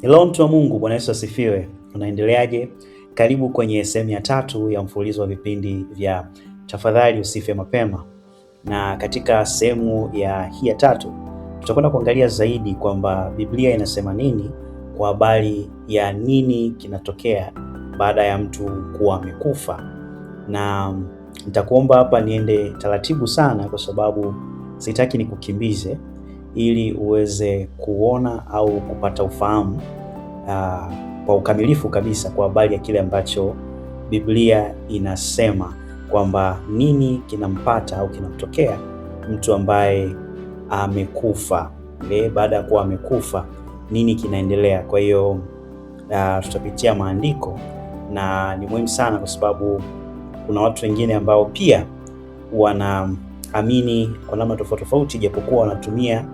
Hello mtu wa Mungu, Bwana Yesu asifiwe. Unaendeleaje? Karibu kwenye sehemu ya 3 ya mfululizo wa vipindi vya Tafadhali Usife Mapema. Na katika sehemu hii ya 3 tutakwenda kuangalia zaidi kwamba Biblia inasema nini kwa habari ya nini kinatokea baada ya mtu kuwa amekufa. Na nitakuomba hapa niende taratibu sana kwa sababu sitaki nikukimbize, ili uweze kuona au kupata ufahamu kwa ukamilifu kabisa kwa habari ya kile ambacho Biblia inasema kwamba nini kinampata au kinamtokea mtu ambaye amekufa. Baada ya kuwa amekufa, nini kinaendelea? Kwa hiyo tutapitia maandiko, na ni muhimu sana kwa sababu kuna watu wengine ambao pia wanaamini kwa namna tofauti tofauti, japokuwa wanatumia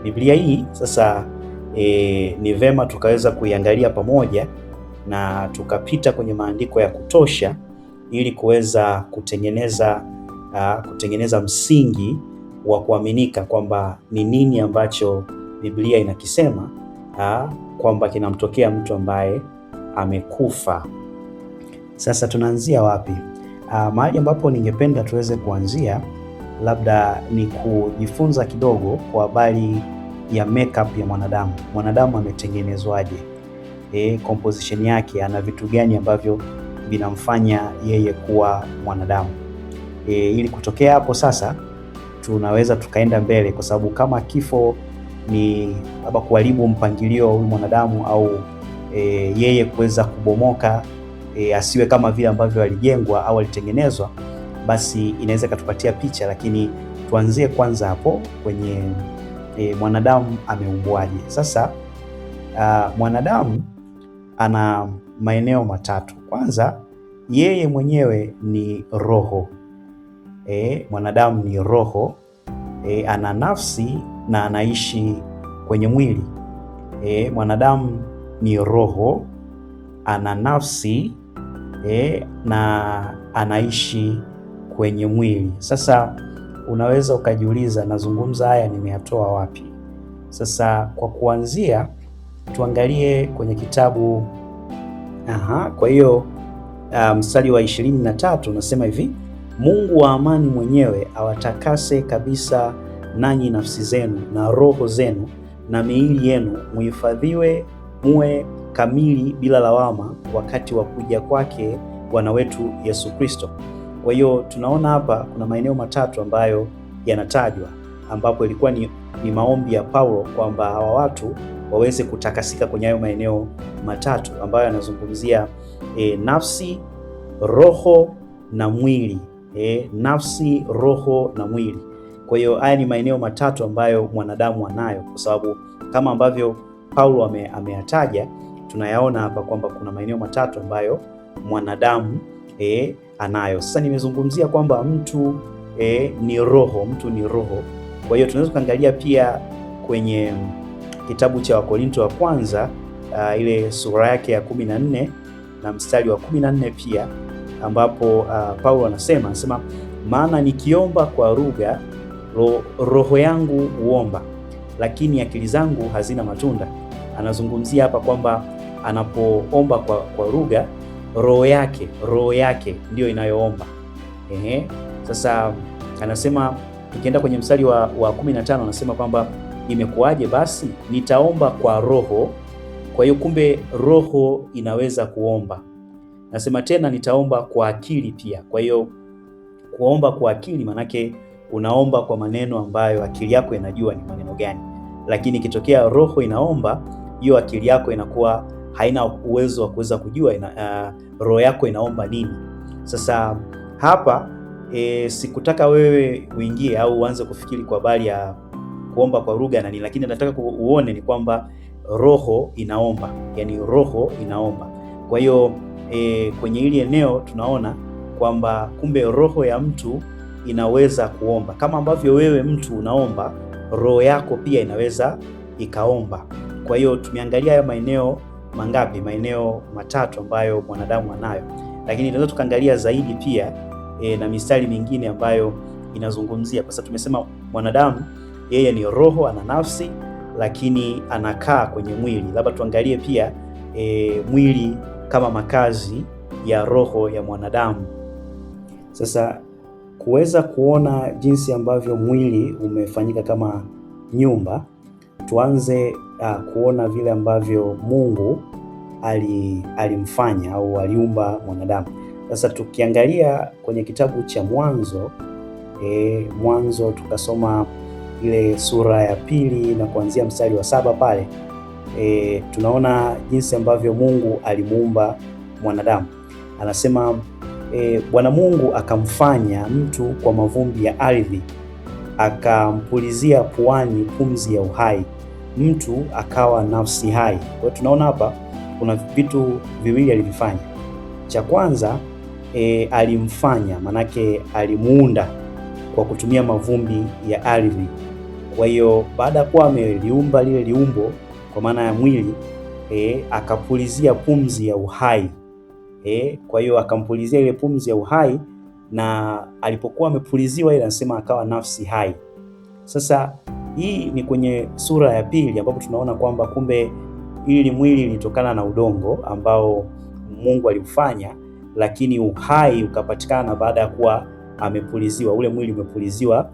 Biblia hii. Sasa ni vema tukaweza kuiangalia pamoja na tukapita kwenye maandiko ya kutosha ili kuweza kutengeneza msingi wa kuaminika kwamba ni nini ambacho Biblia inakisema kwamba kinamtokea mtu ambaye amekufa. Sasa tunaanzia wapi? Mahali ambapo ningependa tuweze kuanzia labda ni kujifunza kidogo kwa habari ya makeup ya mwanadamu. Mwanadamu ametengenezwaje? Composition yake, ana vitu gani ambavyo vinamfanya yeye kuwa mwanadamu? Ili kutokea hapo sasa tunaweza tukaenda mbele, kwa sababu kama kifo ni labda kuharibu mpangilio wa huyu mwanadamu au yeye kuweza kubomoka, asiwe kama vile ambavyo alijengwa au alitengenezwa, basi inaweza ikatupatia picha. Lakini tuanzie kwanza hapo kwenye mwanadamu ameumbwaje. Sasa mwanadamu ana maeneo matatu. Kwanza, yeye mwenyewe ni roho. Mwanadamu ni roho, ana nafsi na anaishi kwenye mwili. Mwanadamu ni roho, ana nafsi na anaishi kwenye mwili. Sasa unaweza ukajiuliza, nazungumza haya nimeyatoa wapi? Sasa kwa kuanzia tuangalie kwenye kitabu kwa hiyo mstari wa 23 unasema hivi: Mungu wa amani mwenyewe awatakase kabisa nanyi nafsi zenu na roho zenu na miili yenu muhifadhiwe muwe kamili bila lawama wakati wa kuja kwake Bwana wetu Yesu Kristo. Kwa hiyo tunaona hapa kuna maeneo matatu ambayo yanatajwa, ambapo ilikuwa ni maombi ya Paulo kwamba hawa watu waweze kutakasika kwenye hayo maeneo matatu ambayo yanazungumzia nafsi, roho na mwili. Nafsi, roho na mwili. Kwa hiyo haya ni maeneo matatu ambayo mwanadamu anayo, kwa sababu kama ambavyo Paulo ameyataja, tunayaona hapa kwamba kuna maeneo matatu ambayo mwanadamu anayo. Sasa nimezungumzia kwamba mtu ni roho, mtu ni roho. Kwa hiyo tunaweza kuangalia pia kwenye kitabu cha Wakorinto wa kwanza ile sura yake ya 14 na mstari wa 14 pia, ambapo Paulo anasema maana nikiomba kwa lugha roho yangu huomba, lakini akili zangu hazina matunda. Anazungumzia hapa kwamba anapoomba kwa lugha roho yake ndio inayoomba. Sasa anasema tukienda kwenye mstari wa 15 anasema kwamba imekuwaje basi nitaomba kwa roho. Kwa hiyo kumbe roho inaweza kuomba. Nasema tena nitaomba kwa akili pia. Kwa hiyo kuomba kwa akili manake unaomba kwa maneno ambayo akili yako inajua ni maneno gani, lakini ikitokea roho inaomba, hiyo akili yako inakuwa haina uwezo wa kuweza kujua roho yako inaomba nini. Sasa hapa sikutaka wewe uingie au uanze kufikiri kwa habari ya kuomba kwa lugha na nini, lakini nataka uone ni kwamba roho inaomba, yani roho inaomba. Kwa hiyo kwenye hili eneo tunaona kwamba kumbe roho ya mtu inaweza kuomba kama ambavyo wewe mtu unaomba, roho yako pia inaweza ikaomba. Kwa hiyo tumeangalia haya maeneo mangapi? Maeneo matatu ambayo mwanadamu anayo, lakini tunaweza tukaangalia zaidi pia na mistari mingine ambayo inazungumzia, kwa sababu tumesema mwanadamu yeye ni roho, ana nafsi, lakini anakaa kwenye mwili. Labda tuangalie pia mwili kama makazi ya roho ya mwanadamu. Sasa kuweza kuona jinsi ambavyo mwili umefanyika kama nyumba, tuanze kuona vile ambavyo Mungu alimfanya au aliumba mwanadamu. Sasa tukiangalia kwenye kitabu cha Mwanzo tukasoma ile sura ya 2 na kuanzia mstari wa 7 pale, tunaona jinsi ambavyo Mungu alimuumba mwanadamu. Anasema Bwana Mungu akamfanya mtu kwa mavumbi ya ardhi, akampulizia puani pumzi ya uhai, mtu akawa nafsi hai. Kwa hiyo tunaona hapa kuna vitu viwili alivifanya. Cha kwanza alimfanya, manake alimuunda kwa kutumia mavumbi ya ardhi. Kwa hiyo baada ya kuwa ameliumba lile liumbo kwa maana ya mwili, akapulizia pumzi ya uhai. Kwa hiyo akampulizia ile pumzi ya uhai, na alipokuwa amepuliziwa ile, anasema akawa nafsi hai. Sasa hii ni kwenye sura ya 2 ambapo tunaona kwamba kumbe ili mwili lilitokana na udongo ambao Mungu alifanya, lakini uhai ukapatikana baada ya kuwa amepuliziwa, ule mwili umepuliziwa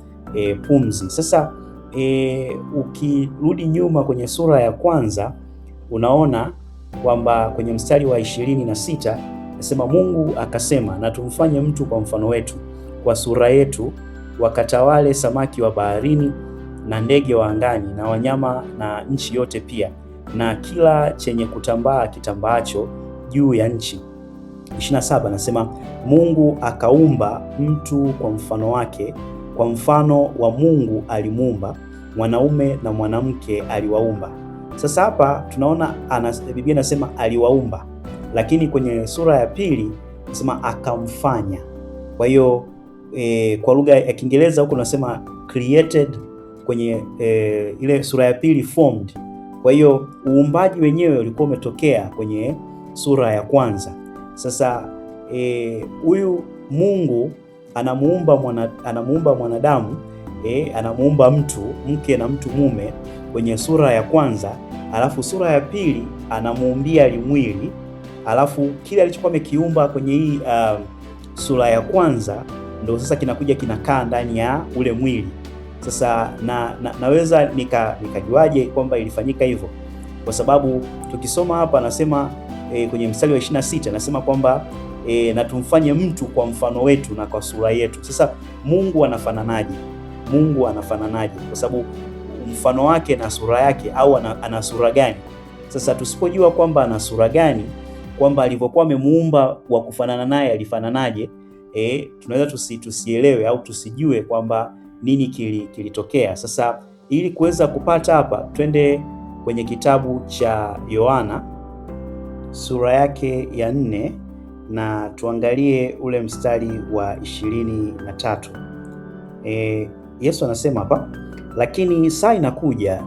pumzi. Sasa ukirudi nyuma kwenye sura ya 1 unaona kwamba kwenye mstari wa 26 nasema Mungu akasema, na tumfanye mtu kwa mfano wetu, kwa sura yetu, wakatawale samaki wa baharini na ndege wa angani na wanyama na nchi yote pia, na kila chenye kutambaa kitambaacho juu ya nchi. 27 nasema Mungu akaumba mtu kwa mfano wake, kwa mfano wa Mungu alimuumba, mwanaume na mwanamke aliwaumba. Sasa hapa tunaona Biblia inasema aliwaumba, lakini kwenye sura ya 2 nasema akamfanya. Kwa hiyo kwa lugha ya Kiingereza huko nasema created, kwenye ile sura ya 2 formed. Kwa hiyo uumbaji wenyewe ulikuwa umetokea kwenye sura ya 1. Sasa huyu Mungu anamuumba mwanadamu, anamuumba mtu mke na mtu mume kwenye sura ya 1, alafu sura ya 2 anamuumbia limwili, alafu kile alichokuwa amekiumba kwenye hii sura ya 1 ndio sasa kinakuja kinakaa ndani ya ule mwili. Sasa naweza nikajuaje kwamba ilifanyika hivyo? Kwa sababu tukisoma hapa anasema kwenye mstari wa 26 anasema kwamba na tumfanye mtu kwa mfano wetu na kwa sura yetu. Sasa Mungu anafananaje? Mungu anafananaje? Kwa sababu mfano wake na sura yake, au ana sura gani? Sasa tusipojua kwamba ana sura gani, kwamba alivyokuwa amemuumba wa kufanana naye alifananaje, tunaweza tusielewe au tusijue kwamba nini kilitokea. Sasa ili kuweza kupata hapa, twende kwenye kitabu cha Yohana sura yake ya 4 na tuangalie ule mstari wa 23. Yesu anasema hapa, lakini saa inakuja,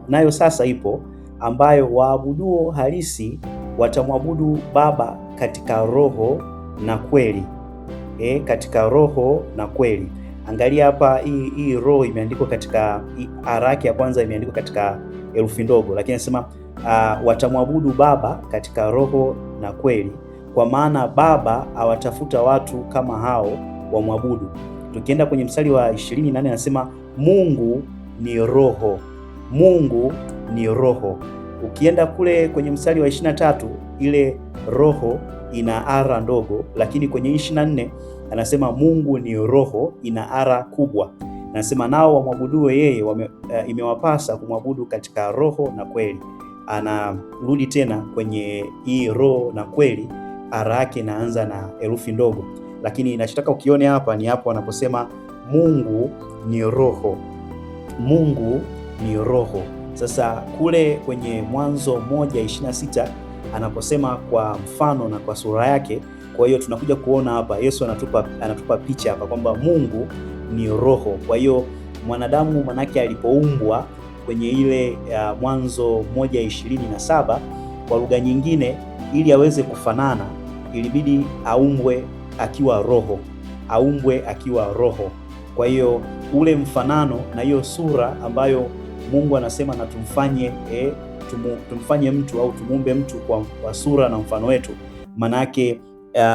nayo sasa ipo, ambayo waabuduo halisi watamwabudu Baba katika roho na kweli. Katika roho na kweli. Angalia hapa, hii roho imeandikwa katika haraka ya kwanza, imeandikwa katika herufi ndogo, lakini anasema watamwabudu Baba katika roho na kweli, kwa maana Baba awatafuta watu kama hao wamwabudu. Tukienda kwenye mstari wa 28 anasema Mungu ni roho. Mungu ni roho. Ukienda kule kwenye mstari wa 23 ile roho ina ara ndogo, lakini kwenye 24 anasema Mungu ni roho, ina ara kubwa. Anasema nao wamwabuduo yeye imewapasa kumwabudu katika roho na kweli. Anarudi tena kwenye hii roho na kweli, ara yake inaanza na herufi ndogo, lakini ninachotaka ukione hapa ni hapo anaposema Mungu ni roho. Mungu ni roho. Sasa kule kwenye Mwanzo 1:26 anaposema kwa mfano na kwa sura yake. Kwa hiyo tunakuja kuona hapa Yesu anatupa picha hapa kwamba Mungu ni roho. Kwa hiyo mwanadamu manake alipoumbwa kwenye ile Mwanzo 1:27, kwa lugha nyingine, ili aweze kufanana ilibidi aumbwe akiwa roho, aumbwe akiwa roho. Kwa hiyo ule mfanano na hiyo sura ambayo Mungu anasema na tumfanye mtu au tumuumbe mtu kwa sura na mfano wetu, manake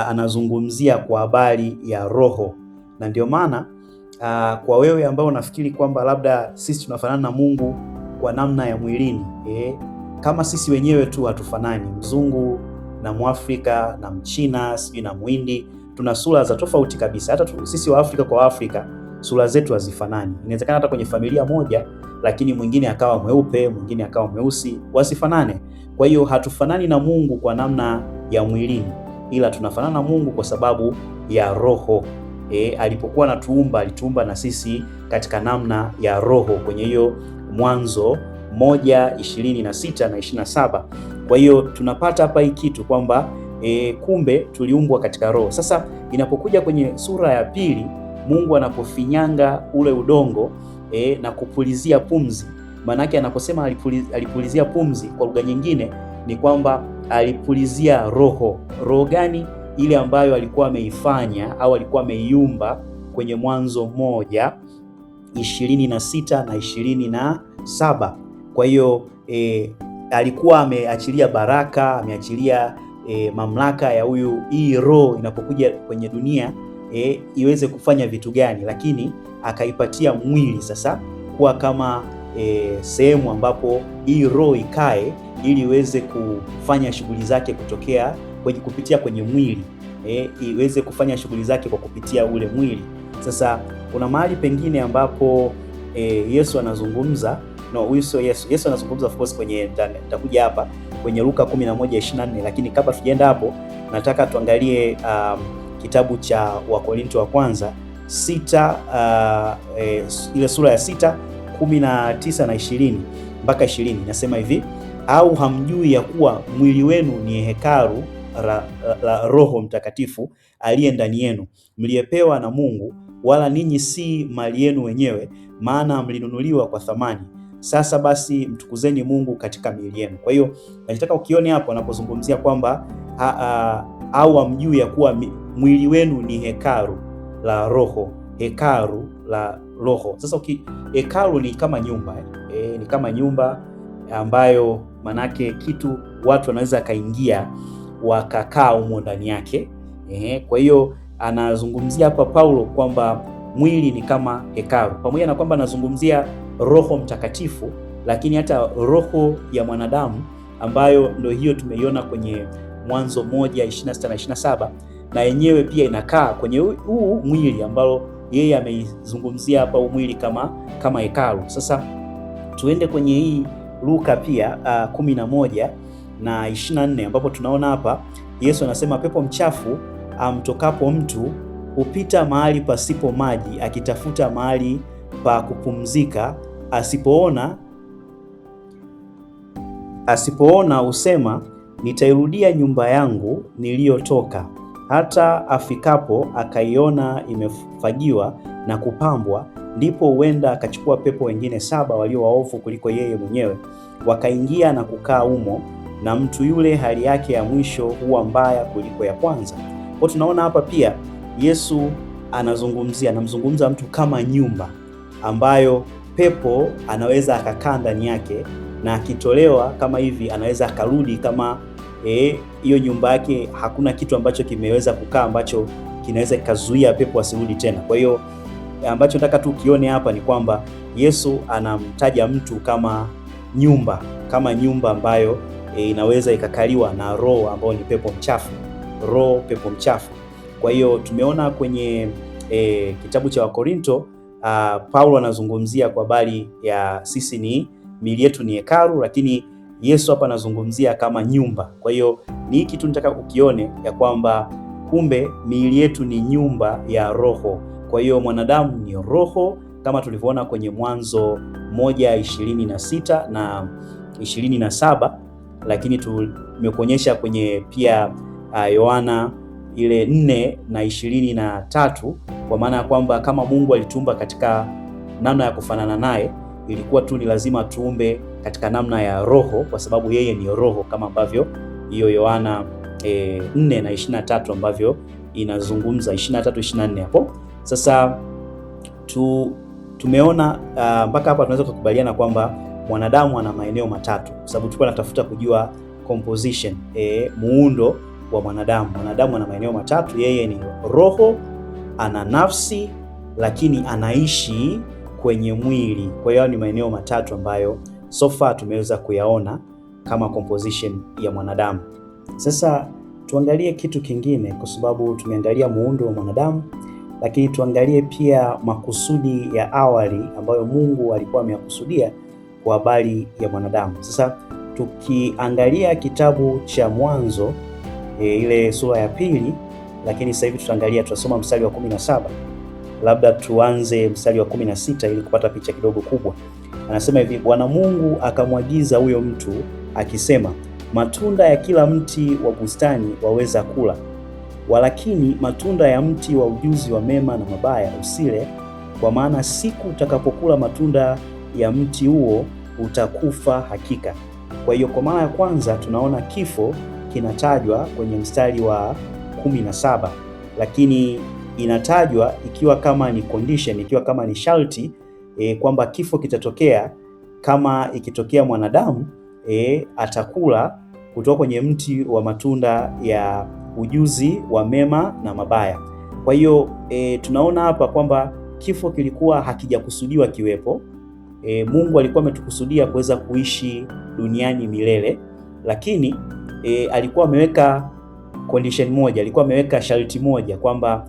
anazungumzia kwa habari ya roho. Na ndio maana kwa wewe ambao unafikiri kwamba labda sisi tunafanana na Mungu kwa namna ya mwilini, kama sisi wenyewe tu hatufanani, mzungu na Mwafrika na Mchina sijui na Muhindi, tuna sura za tofauti kabisa. Hata sisi wa Afrika kwa Afrika sura zetu hazifanani. Inawezekana hata kwenye familia moja, lakini mwingine akawa mweupe, mwingine akawa mweusi, wasifanane. Kwa hiyo hatufanani na Mungu kwa namna ya mwilini, ila tunafanana na Mungu kwa sababu ya roho. Alipokuwa anatuumba, alituumba na sisi katika namna ya roho, kwenye hiyo Mwanzo 1:26 na 27. Kwa hiyo tunapata hapa hii kitu kwamba kumbe tuliumbwa katika roho. Sasa inapokuja kwenye sura ya pili, Mungu anapofinyanga ule udongo na kupulizia pumzi, maanake anaposema alipulizia pumzi, kwa lugha nyingine ni kwamba alipulizia roho. Roho gani? Ile ambayo alikuwa ameifanya au alikuwa ameiumba kwenye Mwanzo 1:26 na 27. Kwa hiyo alikuwa ameachilia baraka, ameachilia mamlaka ya hii roho inapokuja kwenye dunia iweze kufanya vitu gani, lakini akaipatia mwili sasa kuwa kama sehemu ambapo hii roho ikae ili iweze kufanya shughuli zake kupitia kwenye mwili, iweze kufanya shughuli zake kwa kupitia ule mwili. Sasa kuna mahali pengine ambapo Yesu anazungumza, huyu sio Yesu. Yesu anazungumza of course nitakuja hapa kwenye Luka 11:24, lakini kabla tujaenda hapo nataka tuangalie kitabu cha Wakorinto wa kwanza 6, ile sura ya 6:19 na 20 mpaka 20. Nasema hivi: au hamjui ya kuwa mwili wenu ni hekalu la Roho Mtakatifu aliye ndani yenu, mliyepewa na Mungu, wala ninyi si mali yenu wenyewe, maana mlinunuliwa kwa thamani. Sasa basi mtukuzeni Mungu katika miili yenu. Kwa hiyo nataka ukione hapo anapozungumzia kwamba au hamjui ya kuwa mwili wenu ni hekalu la Roho, hekalu la Roho. Sasa hekalu ni kama nyumba ni kama nyumba ambayo manake kitu watu wanaweza kaingia wakakaa humo ndani yake. Kwa hiyo anazungumzia hapa Paulo kwamba mwili ni kama hekalu, pamoja na kwamba anazungumzia Roho Mtakatifu, lakini hata roho ya mwanadamu ambayo ndio hiyo tumeiona kwenye Mwanzo 1:26 na 27, na yenyewe pia inakaa kwenye huu mwili ambao yeye ameizungumzia hapa, mwili kama hekalu. Sasa tuende kwenye hii Luka pia 11:24, ambapo tunaona hapa Yesu anasema, pepo mchafu amtokapo mtu hupita mahali pasipo maji akitafuta mahali pa kupumzika, asipoona husema, nitairudia nyumba yangu niliyotoka. Hata afikapo akaiona imefagiwa na kupambwa, ndipo huenda akachukua pepo wengine 7 walio waovu kuliko yeye mwenyewe, wakaingia na kukaa humo, na mtu yule hali yake ya mwisho huwa mbaya kuliko ya kwanza. Kwa tunaona hapa pia Yesu anamzungumza mtu kama nyumba ambayo pepo anaweza akakaa ndani yake, na akitolewa kama hivi anaweza akarudi kama hiyo nyumba yake hakuna kitu ambacho kimeweza kukaa ambacho kinaweza kikazuia pepo asirudi tena. Kwa hiyo ambacho nataka tu kione hapa ni kwamba Yesu anamtaja mtu kama nyumba ambayo inaweza ikakaliwa na roho ambayo ni pepo mchafu. Kwa hiyo tumeona kwenye kitabu cha Wakorinto Paulo anazungumzia kwa habari ya sisi miili yetu ni hekalu, lakini Yesu hapa anazungumzia kama nyumba. Kwa hiyo ni hiki tu nataka ukione ya kwamba kumbe miili yetu ni nyumba ya roho. Kwa hiyo mwanadamu ni roho kama tulivyoona kwenye Mwanzo 1:26 na 27, lakini tumekuonyesha kwenye pia Yohana ile 4:23, kwa maana ya kwamba kama Mungu alituumba katika namna ya kufanana naye, ilikuwa tu ni lazima tuumbe katika namna ya roho, kwa sababu yeye ni roho, kama ambavyo hiyo Yohana 4:23 ambavyo inazungumza 23:24 hapo. Sasa tumeona mpaka hapa tunaweza kukubaliana kwamba mwanadamu ana maeneo matatu, kwa sababu tulikuwa tunatafuta kujua composition, muundo wa mwanadamu. Mwanadamu ana maeneo matatu, yeye ni roho, ana nafsi, lakini anaishi kwenye mwili. Kwa hiyo ni maeneo matatu ambayo so far tumeweza kuyaona kama composition ya mwanadamu. Sasa tuangalie kitu kingine, kwa sababu tumeangalia muundo wa mwanadamu, lakini tuangalie pia makusudi ya awali ambayo Mungu alikuwa ameyakusudia kwa habari ya mwanadamu. Sasa tukiangalia kitabu cha Mwanzo ile sura ya 2, lakini sasa hivi tutasoma mstari wa 17. Labda tuanze mstari wa 16 ili kupata picha kidogo kubwa. Anasema hivi: Bwana Mungu akamwagiza huyo mtu akisema, matunda ya kila mti wa bustani waweza kula, walakini matunda ya mti wa ujuzi wa mema na mabaya usile, kwa maana siku utakapokula matunda ya mti huo utakufa hakika. Kwa hiyo kwa mara ya kwanza tunaona kifo kinatajwa kwenye mstari wa 17, lakini inatajwa ikiwa kama ni condition, ikiwa kama ni sharti kwamba kifo kitatokea kama ikitokea mwanadamu atakula kutoka kwenye mti wa matunda ya ujuzi wa mema na mabaya. Kwa hiyo tunaona hapa kwamba kifo kilikuwa hakijakusudiwa kiwepo. Mungu alikuwa ametukusudia kuweza kuishi duniani milele, lakini alikuwa ameweka condition moja, alikuwa ameweka sharti moja kwamba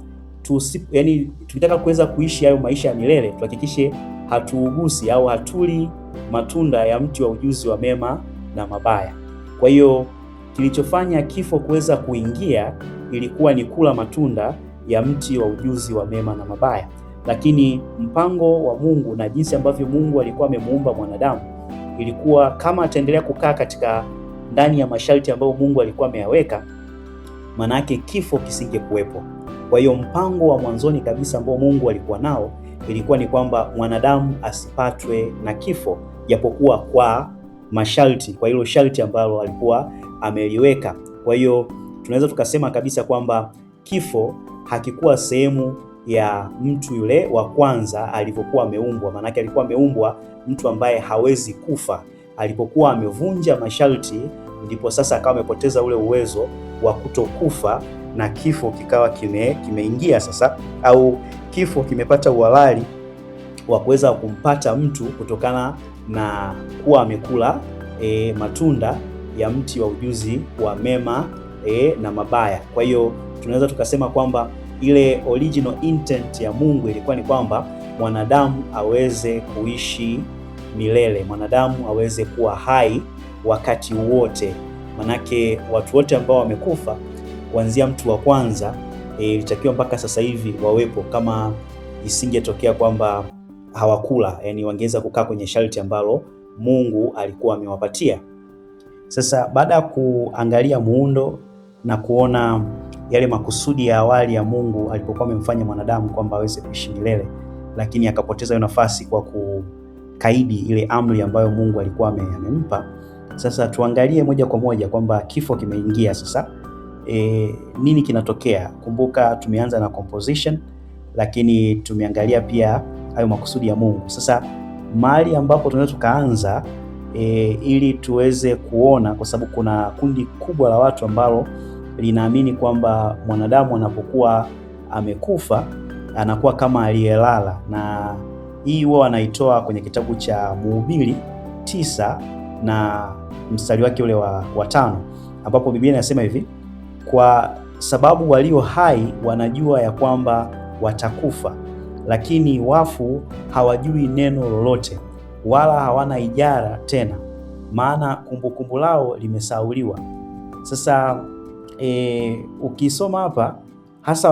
tukitaka kuweza kuishi hayo maisha ya milele tuhakikishe hatuugusi au hatuli matunda ya mti wa ujuzi wa mema na mabaya. Kwa hiyo kilichofanya kifo kuweza kuingia ilikuwa ni kula matunda ya mti wa ujuzi wa mema na mabaya. Lakini mpango wa Mungu na jinsi ambavyo Mungu alikuwa amemuumba mwanadamu ilikuwa kama ataendelea kukaa katika ndani ya masharti ambayo Mungu alikuwa ameyaweka, manake kifo kisingekuwepo. Kwa hiyo mpango wa mwanzoni kabisa ambao Mungu alikuwa nao ilikuwa ni kwamba mwanadamu asipatwe na kifo, japokuwa kwa masharti, kwa hilo sharti ambalo alikuwa ameliweka. Kwa hiyo tunaweza tukasema kabisa kwamba kifo hakikuwa sehemu ya mtu yule wa kwanza alivyokuwa ameumbwa, maanake alikuwa ameumbwa mtu ambaye hawezi kufa. Alipokuwa amevunja masharti, ndipo sasa akawa amepoteza ule uwezo wa kutokufa, na kifo kikawa kimeingia sasa, au kifo kimepata uhalali wa kuweza kumpata mtu kutokana na kuwa amekula matunda ya mti wa ujuzi wa mema na mabaya. Kwa hiyo tunaweza tukasema kwamba ile original intent ya Mungu ilikuwa ni kwamba mwanadamu aweze kuishi milele, mwanadamu aweze kuwa hai wakati wote. Manake watu wote ambao wamekufa kuanzia mtu wa kwanza ilitakiwa mpaka sasa hivi wawepo, kama isingetokea kwamba hawakula, yani wangeweza kukaa kwenye sharti ambalo Mungu alikuwa amewapatia. Sasa baada ya kuangalia muundo na kuona yale makusudi ya awali ya Mungu alipokuwa amemfanya mwanadamu kwamba aweze kuishi milele, lakini akapoteza hiyo nafasi kwa kukaidi ile amri ambayo Mungu alikuwa amempa. Sasa tuangalie moja kwa moja kwamba kifo kimeingia sasa. Nini kinatokea? Kumbuka tumeanza na composition, lakini tumeangalia pia hayo makusudi ya Mungu. Sasa mahali ambapo tunaweza tukaanza ili tuweze kuona, kwa sababu kuna kundi kubwa la watu ambalo linaamini kwamba mwanadamu anapokuwa amekufa anakuwa kama aliyelala, na hii huwa wanaitoa kwenye kitabu cha Mhubiri 9 na mstari wake ule wa 5, ambapo Biblia inasema hivi: kwa sababu walio hai wanajua ya kwamba watakufa, lakini wafu hawajui neno lolote, wala hawana ijara tena, maana kumbukumbu lao limesahauliwa. Sasa ukisoma hapa hasa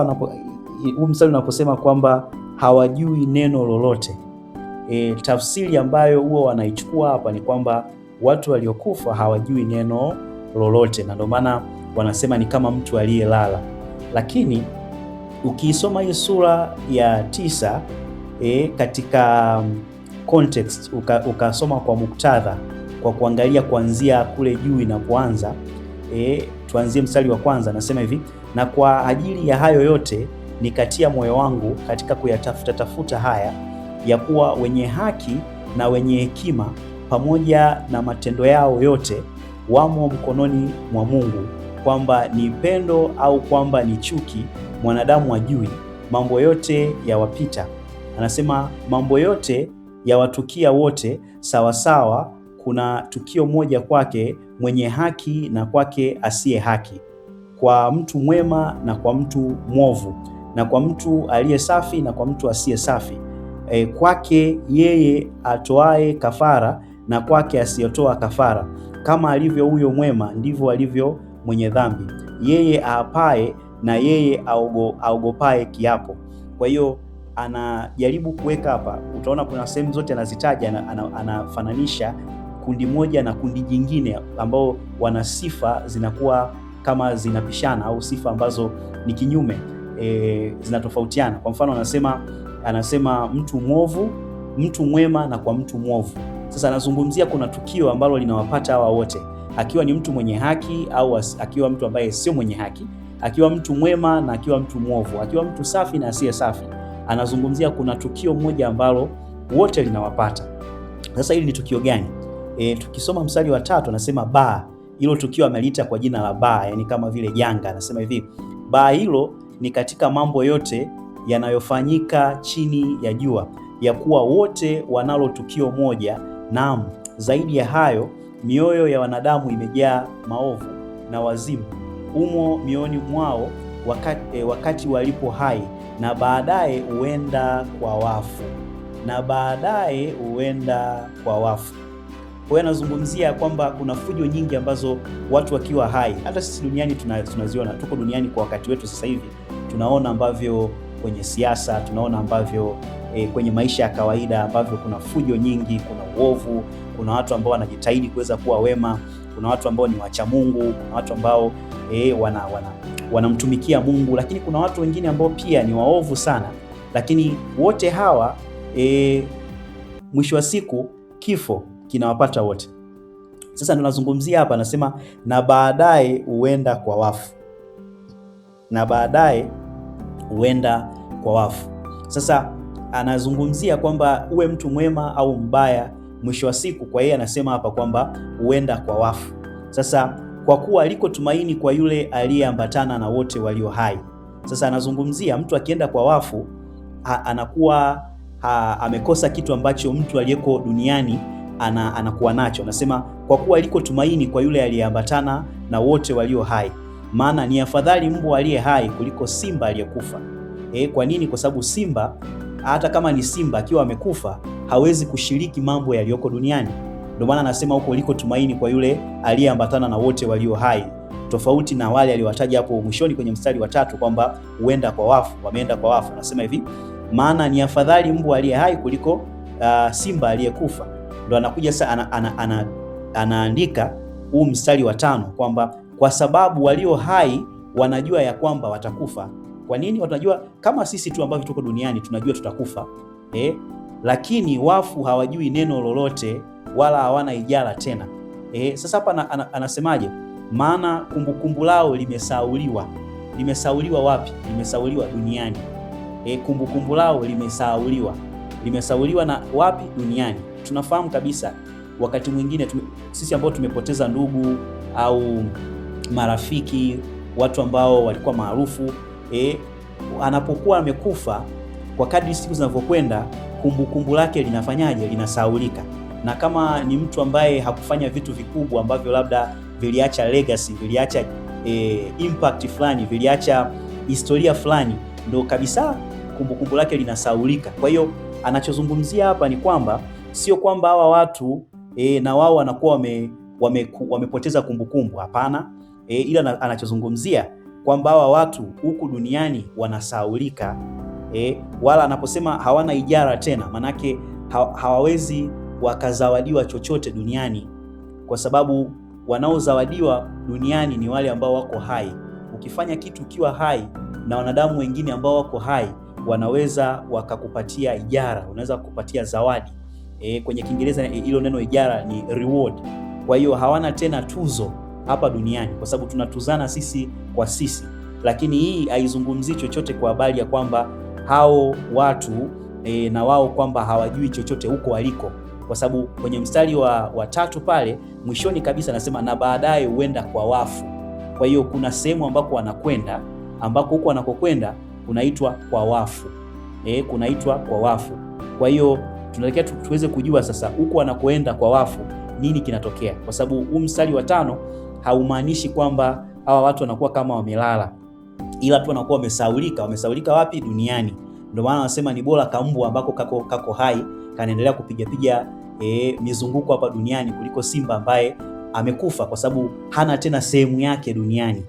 huu mstari unaposema kwamba hawajui neno lolote, tafsiri ambayo huwa wanaichukua hapa ni kwamba watu waliokufa hawajui neno lolote, na ndio maana wanasema ni kama mtu aliyelala. Lakini ukiisoma hiyo sura ya 9 katika context, ukasoma kwa muktadha, kwa kuangalia kuanzia kule juu inapoanza, tuanzie mstari wa kwanza. Nasema hivi: na kwa ajili ya hayo yote nikatia moyo wangu katika kuyatafuta haya, ya kuwa wenye haki na wenye hekima pamoja na matendo yao yote wamo mkononi mwa Mungu, kwamba ni pendo au kwamba ni chuki mwanadamu hajui, mambo yote yawapita. Anasema mambo yote yawatukia wote sawasawa, kuna tukio moja kwake mwenye haki na kwake asiye haki, kwa mtu mwema na kwa mtu mwovu, na kwa mtu aliye safi na kwa mtu asiye safi, kwake yeye atoae kafara na kwake asiyotoa kafara. Kama alivyo huyo mwema ndivyo alivyo mwenye dhambi, yeye aapaye na yeye aogopaye kiapo. Kwa hiyo anajaribu kuweka hapa, utaona kuna sehemu zote anazitaja, anafananisha kundi moja na kundi jingine ambao wana sifa zinakuwa kama zinapishana au sifa ambazo ni kinyume, zinatofautiana. Kwa mfano anasema mtu mwovu, mtu mwema na kwa mtu mwovu. Sasa anazungumzia kuna tukio ambalo linawapata hawa wote, akiwa ni mtu mwenye haki au akiwa mtu ambaye sio mwenye haki, akiwa mtu mwema na akiwa mtu mwovu, akiwa mtu safi na asiye safi. Anazungumzia kuna tukio moja ambalo wote linawapata. Sasa hili ni tukio gani? Tukisoma mstari wa 3 anasema baa, hilo tukio ameliita kwa jina la baa, yani kama vile janga. Anasema hivi, baa hilo ni katika mambo yote yanayofanyika chini ya jua, ya kuwa wote wanalo tukio moja, naam zaidi ya hayo mioyo ya wanadamu imejaa maovu na wazimu umo mioni mwao wakati walipo hai, na baadaye huenda kwa wafu, na baadaye huenda kwa wafu. Kwa hiyo anazungumzia kwamba kuna fujo nyingi ambazo watu wakiwa hai, hata sisi duniani tunaziona. Tuko duniani kwa wakati wetu sasa hivi, tunaona ambavyo kwenye siasa, tunaona ambavyo kwenye maisha ya kawaida ambavyo kuna fujo nyingi, kuna uovu, kuna watu ambao wanajitahidi kuweza kuwa wema, kuna watu ambao ni wacha Mungu, kuna watu ambao wanamtumikia Mungu, lakini kuna watu wengine ambao pia ni waovu sana. Lakini wote hawa mwisho wa siku kifo kinawapata wote. Sasa tunazungumzia hapa, anasema na baadaye huenda kwa wafu, na baadaye huenda kwa wafu. Sasa anazungumzia kwamba uwe mtu mwema au mbaya, mwisho wa siku kwa yeye anasema hapa kwamba huenda kwa wafu. Sasa kwa kuwa liko tumaini kwa yule aliyeambatana na wote walio hai. Sasa anazungumzia mtu akienda kwa wafu anakuwa amekosa kitu ambacho mtu aliyeko duniani anakuwa nacho. Anasema kwa kuwa liko tumaini kwa yule aliyeambatana na wote walio hai, maana ni afadhali mbwa aliye hai kuliko simba aliyekufa. Kwa nini? Kwa sababu simba, hata kama ni simba akiwa amekufa, hawezi kushiriki mambo yaliyoko duniani. Ndio maana anasema huko liko tumaini kwa yule aliyeambatana na wote walio hai, tofauti na wale aliowataja hapo mwishoni kwenye mstari wa 3 kwamba huenda kwa wafu, wameenda kwa wafu. Anasema hivi, maana ni afadhali mbwa aliye hai kuliko simba aliyekufa. Ndio anakuja sasa anaandika huu mstari wa 5 kwamba kwa sababu walio hai wanajua ya kwamba watakufa. Kwa nini watajua? Kama sisi tu ambavyo tuko duniani tunajua tutakufa, lakini wafu hawajui neno lolote wala hawana ijara tena. Sasa hapa anasemaje? Maana kumbukumbu lao limesahauliwa. Limesahauliwa wapi? Limesahauliwa duniani. Kumbukumbu lao limesahauliwa na wapi? Duniani. Tunafahamu kabisa wakati mwingine sisi ambao tumepoteza ndugu au marafiki, watu ambao walikuwa maarufu, anapokuwa amekufa, kwa kadri siku zinavyokwenda kumbukumbu lake linafanyaje? Linasahaulika. Na kama ni mtu ambaye hakufanya vitu vikubwa ambavyo labda viliacha legacy, viliacha impact fulani, viliacha historia fulani, ndio kabisa kumbukumbu lake linasahaulika. Kwa hiyo anachozungumzia hapa ni kwamba sio kwamba hawa watu na wao wanakuwa wamepoteza kumbukumbu, hapana. Ila anachozungumzia kwamba hawa watu huku duniani wanasahaulika, wala anaposema hawana ijara tena, manake hawawezi wakazawadiwa chochote duniani, kwa sababu wanaozawadiwa duniani ni wale ambao wako hai. Ukifanya kitu ukiwa hai, na wanadamu wengine ambao wako hai wanaweza wakakupatia ijara, unaweza kukupatia zawadi. Kwenye Kiingereza hilo neno ijara ni reward. Kwa hiyo hawana tena tuzo hapa duniani, kwa sababu tunatuzana sisi kwa sisi. Lakini hii haizungumzii chochote kwa habari ya kwamba hao watu na wao kwamba hawajui chochote huko waliko, kwa sababu kwenye mstari wa 3 pale mwishoni kabisa anasema na baadaye huenda kwa wafu. Kwa hiyo kuna sehemu ambako wanakwenda, ambako huko wanakokwenda kunaitwa kwa wafu, kunaitwa kwa wafu. Kwa hiyo tunatakiwa tuweze kujua sasa huko wanakoenda kwa wafu nini kinatokea, kwa sababu huu mstari wa 5 haumaanishi kwamba hawa watu wanakuwa kama wamelala, ila tu wanakuwa wamesaulika. Wamesaulika wapi? Duniani. Ndio maana wanasema ni bora kambwa ambako kako hai kanaendelea kupiga mizunguko hapa duniani kuliko simba ambaye amekufa, kwa sababu hana tena sehemu yake duniani.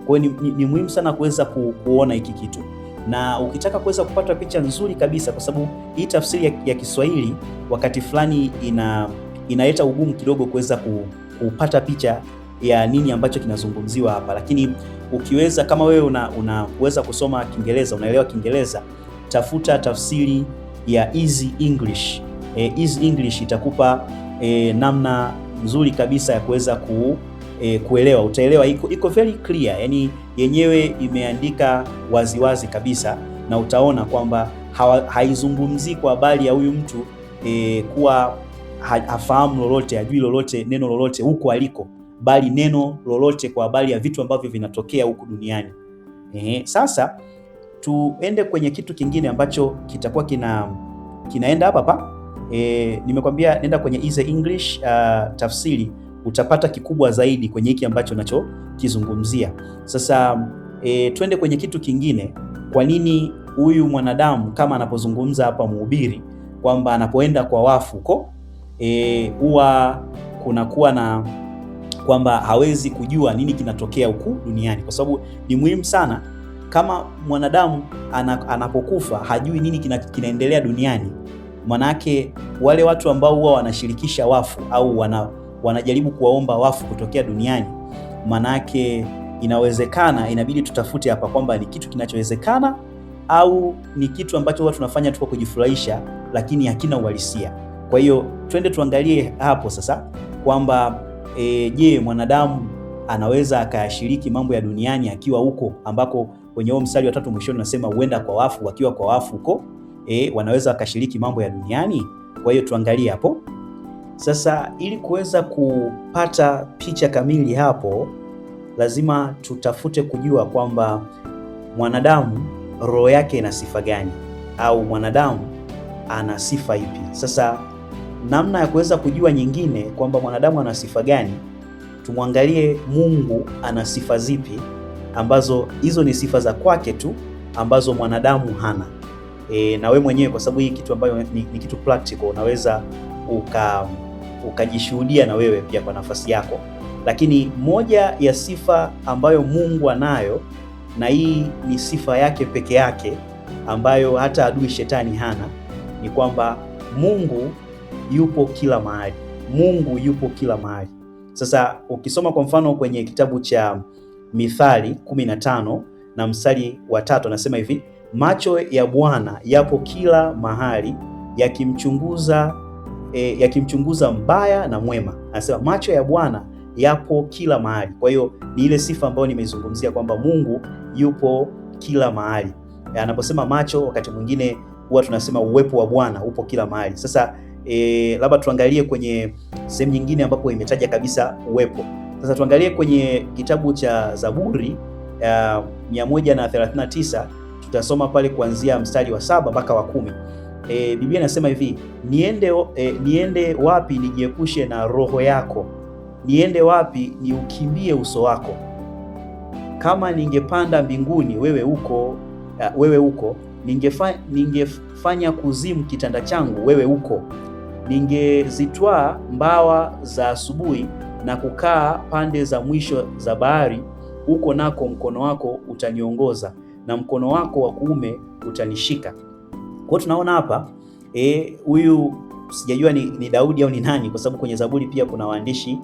Kwa hiyo ni muhimu sana kuweza kuona hiki kitu, na ukitaka kuweza kupata picha nzuri kabisa, kwa sababu hii tafsiri ya Kiswahili wakati fulani inaleta ugumu kidogo kuweza kupata picha ya nini ambacho kinazungumziwa hapa, lakini ukiweza, kama wewe unaweza kusoma Kiingereza, unaelewa Kiingereza, tafuta tafsiri ya Easy English. Easy English itakupa namna nzuri kabisa ya kuweza kuelewa. Utaelewa, iko very clear, yani yenyewe imeandika waziwazi kabisa, na utaona kwamba haizungumzii kwa habari ya huyu mtu kuwa hafahamu lolote, hajui lolote, neno lolote huko aliko, bali neno lolote kwa habari ya vitu ambavyo vinatokea huku duniani. Sasa tuende kwenye kitu kingine ambacho kitakuwa kinaenda hapa. Nimekwambia nenda kwenye Easy English tafsiri, utapata kikubwa zaidi kwenye hiki ambacho nachokizungumzia. Sasa twende kwenye kitu kingine. Kwa nini huyu mwanadamu, kama anapozungumza hapa mhubiri kwamba anapoenda kwa wafu huko huwa kunakuwa na kwamba hawezi kujua nini kinatokea huku duniani, kwa sababu ni muhimu sana. Kama mwanadamu anapokufa hajui nini kinaendelea duniani, manake wale watu ambao huwa wanashirikisha wafu au wanajaribu kuwaomba wafu kutokea duniani, manake inawezekana, inabidi tutafute hapa kwamba ni kitu kinachowezekana au ni kitu ambacho huwa tunafanya tu kwa kujifurahisha, lakini hakina uhalisia. Kwa hiyo twende tuangalie hapo sasa kwamba je, mwanadamu anaweza akayashiriki mambo ya duniani akiwa huko ambako kwenye huo mstari wa 3 mwishoni unasema huenda kwa wafu, wakiwa kwa wafu huko wanaweza wakashiriki mambo ya duniani? Kwa hiyo tuangalie hapo sasa. Ili kuweza kupata picha kamili hapo, lazima tutafute kujua kwamba mwanadamu roho yake ina sifa gani, au mwanadamu ana sifa ipi. Sasa namna ya kuweza kujua nyingine kwamba mwanadamu ana sifa gani, tumwangalie Mungu ana sifa zipi, ambazo hizo ni sifa za kwake tu ambazo mwanadamu hana. Na we mwenyewe, kwa sababu hii kitu ambayo ni kitu practical, unaweza ukajishuhudia na wewe pia kwa nafasi yako. Lakini moja ya sifa ambayo Mungu anayo, na hii ni sifa yake peke yake ambayo hata adui shetani hana, ni kwamba Mungu yupo kila mahali. Mungu yupo kila mahali. Sasa ukisoma kwa mfano kwenye kitabu cha Mithali 15 na mstari wa 3 anasema hivi: macho ya Bwana yapo kila mahali, yakimchunguza mbaya na mwema. Anasema macho ya Bwana yapo kila mahali. Kwa hiyo ni ile sifa ambayo nimezungumzia kwamba Mungu yupo kila mahali. Anaposema macho, wakati mwingine huwa tunasema uwepo wa Bwana upo kila mahali. Sasa labda tuangalie kwenye sehemu nyingine ambapo imetaja kabisa uwepo. Sasa tuangalie kwenye kitabu cha Zaburi 139, tutasoma pale kuanzia mstari wa 7 mpaka wa 10. Biblia inasema hivi: niende wapi nijiepushe na roho yako? Niende wapi niukimbie uso wako? Kama ningepanda mbinguni, wewe uko. Ningefanya kuzimu kitanda changu, wewe uko. Ningezitwaa mbawa za asubuhi na kukaa pande za mwisho za bahari, huko nako mkono wako utaniongoza na mkono wako wa kuume utanishika. Kwa tunaona hapa huyu sijajua ni Daudi au ni nani, kwa sababu kwenye Zaburi pia kuna waandishi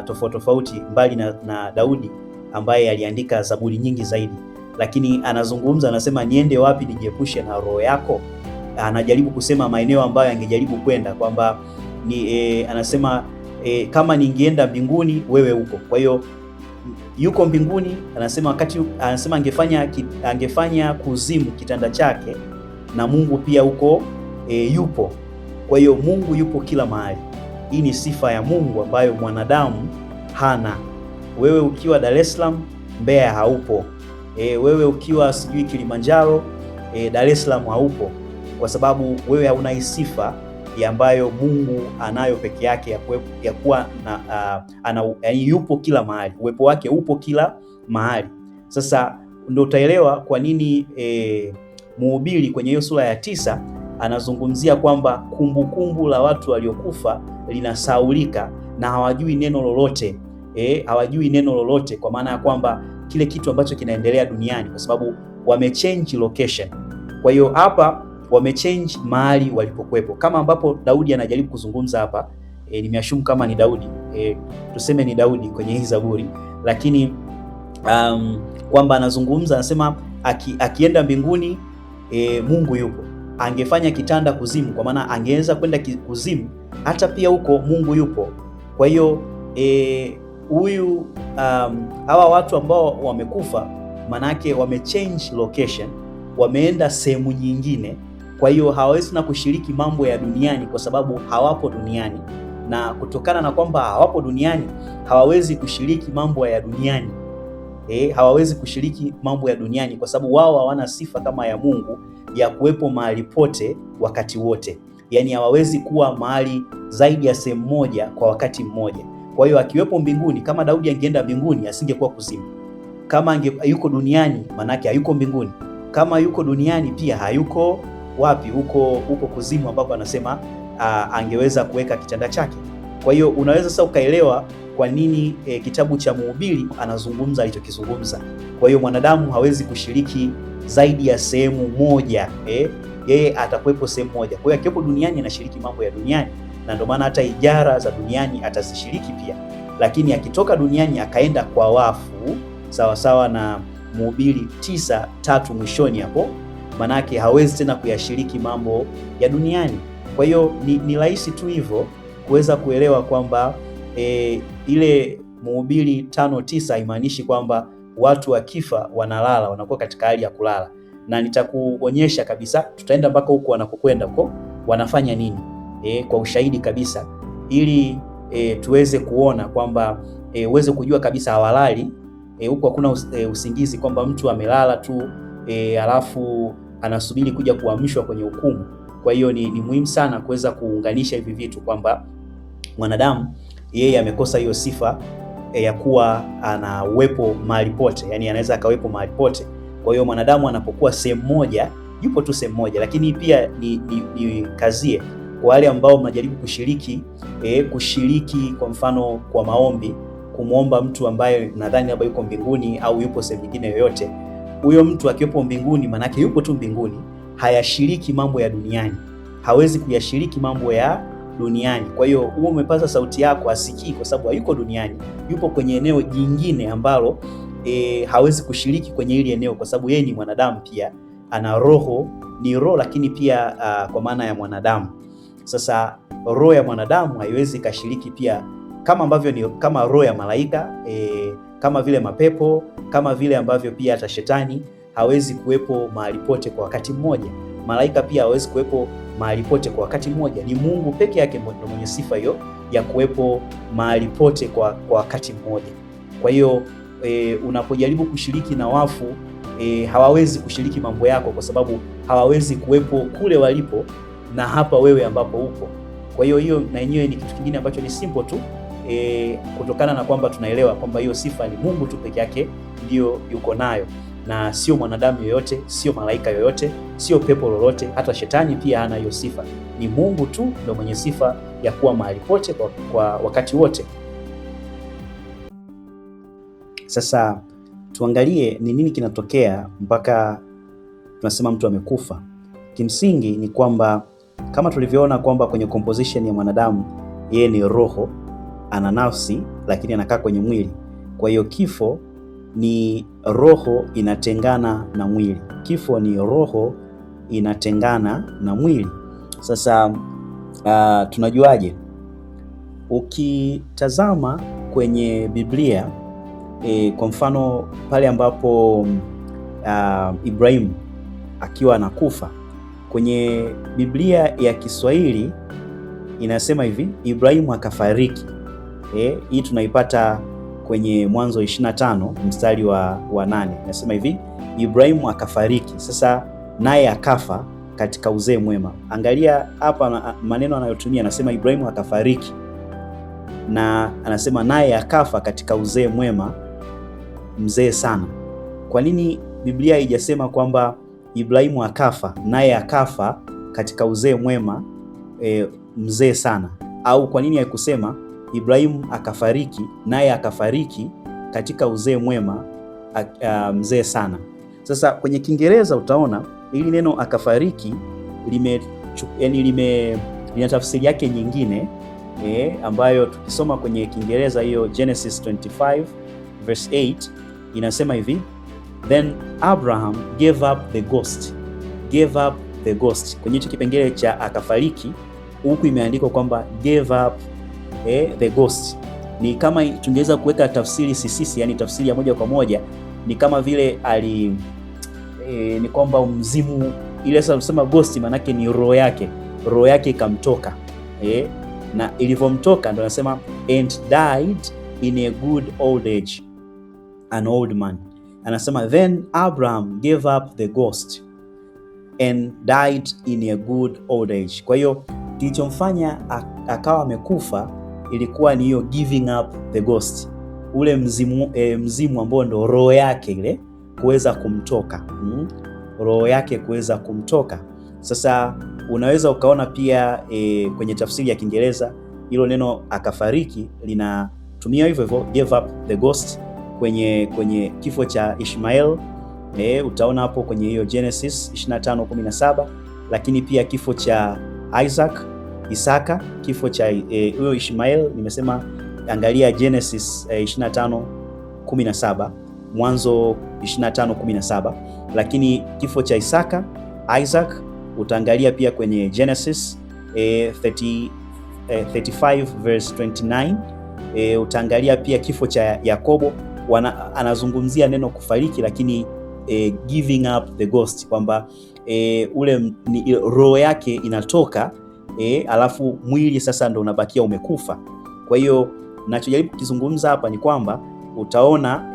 tofauti mbali na Daudi ambaye aliandika Zaburi nyingi zaidi, lakini anazungumza, anasema niende wapi nijiepushe na roho yako. Anajaribu kusema maeneo ambayo angejaribu kwenda, kwamba anasema kama ningeenda mbinguni, wewe uko. Kwa hiyo yuko mbinguni, anasema angefanya kuzimu kitanda chake, na Mungu pia huko yupo. Kwa hiyo Mungu yupo kila mahali. Hii ni sifa ya Mungu ambayo mwanadamu hana. Wewe ukiwa Dar es Salaam, Mbeya haupo. Wewe ukiwa sijui Kilimanjaro, Dar es Salaam haupo, kwa sababu wewe hauna hii sifa ambayo Mungu anayo peke yake ya kuwa yaani yupo kila mahali. Uwepo wake upo kila mahali. Sasa ndio utaelewa kwa nini Mhubiri kwenye hiyo sura ya 9 anazungumzia kwamba kumbukumbu la watu waliokufa linasaulika na hawajui neno lolote. Hawajui neno lolote, kwa maana ya kwamba kile kitu ambacho kinaendelea duniani, kwa sababu wamechange location. Kwa hiyo hapa wamechange mahali walipokuwepo, kama ambapo Daudi anajaribu kuzungumza hapa. Nimeashumu kama ni Daudi, tuseme ni Daudi kwenye hii Zaburi, lakini kwamba anazungumza, anasema akienda mbinguni Mungu yupo. Angefanya kitanda kuzimu, kwa maana angeweza kwenda kuzimu, hata pia huko Mungu yupo. Kwa hiyo huyu hawa watu ambao wamekufa, manake wamechange location, wameenda sehemu nyingine. Kwa hiyo hawawezi na kushiriki mambo ya duniani kwa sababu hawapo duniani, na kutokana na kwamba hawapo duniani hawawezi kushiriki mambo ya duniani. Hawawezi kushiriki mambo ya duniani kwa sababu wao hawana sifa kama ya Mungu ya kuwepo mahali pote wakati wote. Yaani hawawezi kuwa mahali zaidi ya sehemu moja kwa wakati mmoja. Kwa hiyo akiwepo mbinguni, kama Daudi angeenda mbinguni asingekuwa kuzimu. Kama yuko duniani, manake hayuko mbinguni. Kama yuko duniani pia hayuko wapi? Huko kuzimu, ambapo anasema angeweza kuweka kitanda chake. Kwa hiyo unaweza sasa ukaelewa kwa nini kitabu cha Mhubiri anazungumza alichokizungumza. Kwa hiyo mwanadamu hawezi kushiriki zaidi ya sehemu moja. Yeye atakuwepo sehemu moja. Kwa hiyo akiwepo duniani anashiriki mambo ya duniani, na ndio maana hata ijara za duniani atazishiriki pia. Lakini akitoka duniani akaenda kwa wafu, sawa sawa na Mhubiri 9:3 mwishoni hapo, manake hawezi tena kuyashiriki mambo ya duniani. Kwa hiyo ni rahisi tu hivyo kuweza kuelewa kwamba ile Mhubiri 5:9 haimaanishi kwamba watu wakifa wanalala, wanakuwa katika hali ya kulala. Na nitakuonyesha kabisa, tutaenda mpaka huko wanakokwenda huko wanafanya nini, kwa ushahidi kabisa, ili tuweze kuona kwamba uweze kujua kabisa hawalali. Huko hakuna usingizi kwamba mtu amelala tu alafu anasubiri kuja kuamshwa kwenye hukumu. Kwa hiyo ni muhimu sana kuweza kuunganisha hivi vitu kwamba mwanadamu yeye amekosa hiyo sifa ya kuwa ana uwepo mahali pote, yani anaweza akawepo mahali pote. Kwa hiyo mwanadamu anapokuwa sehemu moja, yupo tu sehemu moja. Lakini pia ni kazie kwa wale ambao mnajaribu kushiriki kwa mfano kwa maombi, kumwomba mtu ambaye nadhani labda yuko mbinguni au yupo sehemu nyingine yoyote. Huyo mtu akiwepo mbinguni, manake yupo tu mbinguni, hayashiriki mambo ya duniani, hawezi kuyashiriki mambo ya duniani. Kwa hiyo huo umepaza sauti yako asikii, kwa sababu hayuko duniani, yupo kwenye eneo jingine ambalo hawezi kushiriki kwenye hili eneo, kwa sababu yeye ni mwanadamu pia, ana roho, ni roho lakini pia kwa maana ya mwanadamu. Sasa roho ya mwanadamu haiwezi kashiriki pia kama ambavyo ni kama roho ya malaika, kama vile mapepo, kama vile ambavyo pia hata shetani hawezi kuwepo mahali pote kwa wakati mmoja. Malaika pia hawezi kuwepo mahali pote kwa wakati mmoja. Ni Mungu peke yake ndio mwenye sifa hiyo ya kuwepo mahali pote kwa wakati mmoja. Kwa hiyo unapojaribu kushiriki na wafu, hawawezi kushiriki mambo yako, kwa sababu hawawezi kuwepo kule walipo na hapa wewe ambapo upo. Kwa hiyo na yenyewe ni kitu kingine ambacho ni simple tu, kutokana na kwamba tunaelewa kwamba hiyo sifa ni Mungu tu peke yake ndio yuko nayo, na sio mwanadamu yoyote, sio malaika yoyote, sio pepo lolote, hata shetani pia hana hiyo sifa. Ni Mungu tu ndio mwenye sifa ya kuwa mahali pote kwa wakati wote. Sasa tuangalie ni nini kinatokea mpaka tunasema mtu amekufa. Kimsingi ni kwamba kama tulivyoona kwamba kwenye composition ya mwanadamu, yeye ni roho, ana nafsi lakini anakaa kwenye mwili. Kwa hiyo kifo ni roho inatengana na mwili. Kifo ni roho inatengana na mwili. Sasa tunajuaje? Ukitazama kwenye Biblia, kwa mfano pale ambapo Ibrahim akiwa anakufa, kwenye Biblia ya Kiswahili inasema hivi, Ibrahimu akafariki. Hii tunaipata kwenye Mwanzo 25 mstari wa 8. Inasema hivi, Ibrahimu akafariki, sasa naye akafa katika uzee mwema. Angalia hapa maneno anayotumia, anasema Ibrahimu akafariki na anasema naye akafa katika uzee mwema, mzee sana. Kwa nini Biblia haijasema kwamba Ibrahimu akafa naye akafa katika uzee mwema mzee sana? Au kwa nini haikusema Ibrahimu akafariki naye akafariki katika uzee mwema mzee sana? Sasa kwenye Kiingereza utaona ili neno akafariki lina tafsiri yake nyingine ambayo tukisoma kwenye Kiingereza hiyo Genesis 25 verse 8 inasema hivi, then Abraham gave up the ghost. Gave up the ghost. Kwenye hicho kipengele cha akafariki huku imeandikwa kwamba gave up the ghost. Ni kama tungeweza kuweka tafsiri sisisi, yani tafsiri ya moja kwa moja, ni kama vile ni kwamba mzimu, ile sasa tunasema ghost manake ni roho yake ikamtoka, na ilivyomtoka ndo anasema and died in a good old age, an old man. Anasema then Abraham gave up the ghost and died in a good old age. Kwa hiyo kilichomfanya akawa amekufa ilikuwa ni hiyo giving up the ghost, ule mzimu ambao ndo roho yake ile kuweza kumtoka, roho yake kuweza kumtoka. Sasa unaweza ukaona pia kwenye tafsiri ya Kiingereza hilo neno akafariki linatumia hivyo hivyo, gave up the ghost kwenye kifo cha Ishmael. Utaona hapo kwenye hiyo Genesis 25:17, lakini pia kifo cha Isaka, kifo cha huyo Ishmael nimesema, angalia Genesis 25:17, Mwanzo 25:17, lakini kifo cha Isaac utaangalia pia kwenye Genesis 35 verse 29. Utaangalia pia kifo cha Yakobo, anazungumzia neno kufariki, lakini giving up the ghost, kwamba ule roho yake inatoka, alafu mwili sasa ndo unabakia umekufa. Kwa hiyo ninachojaribu kukizungumza hapa ni kwamba utaona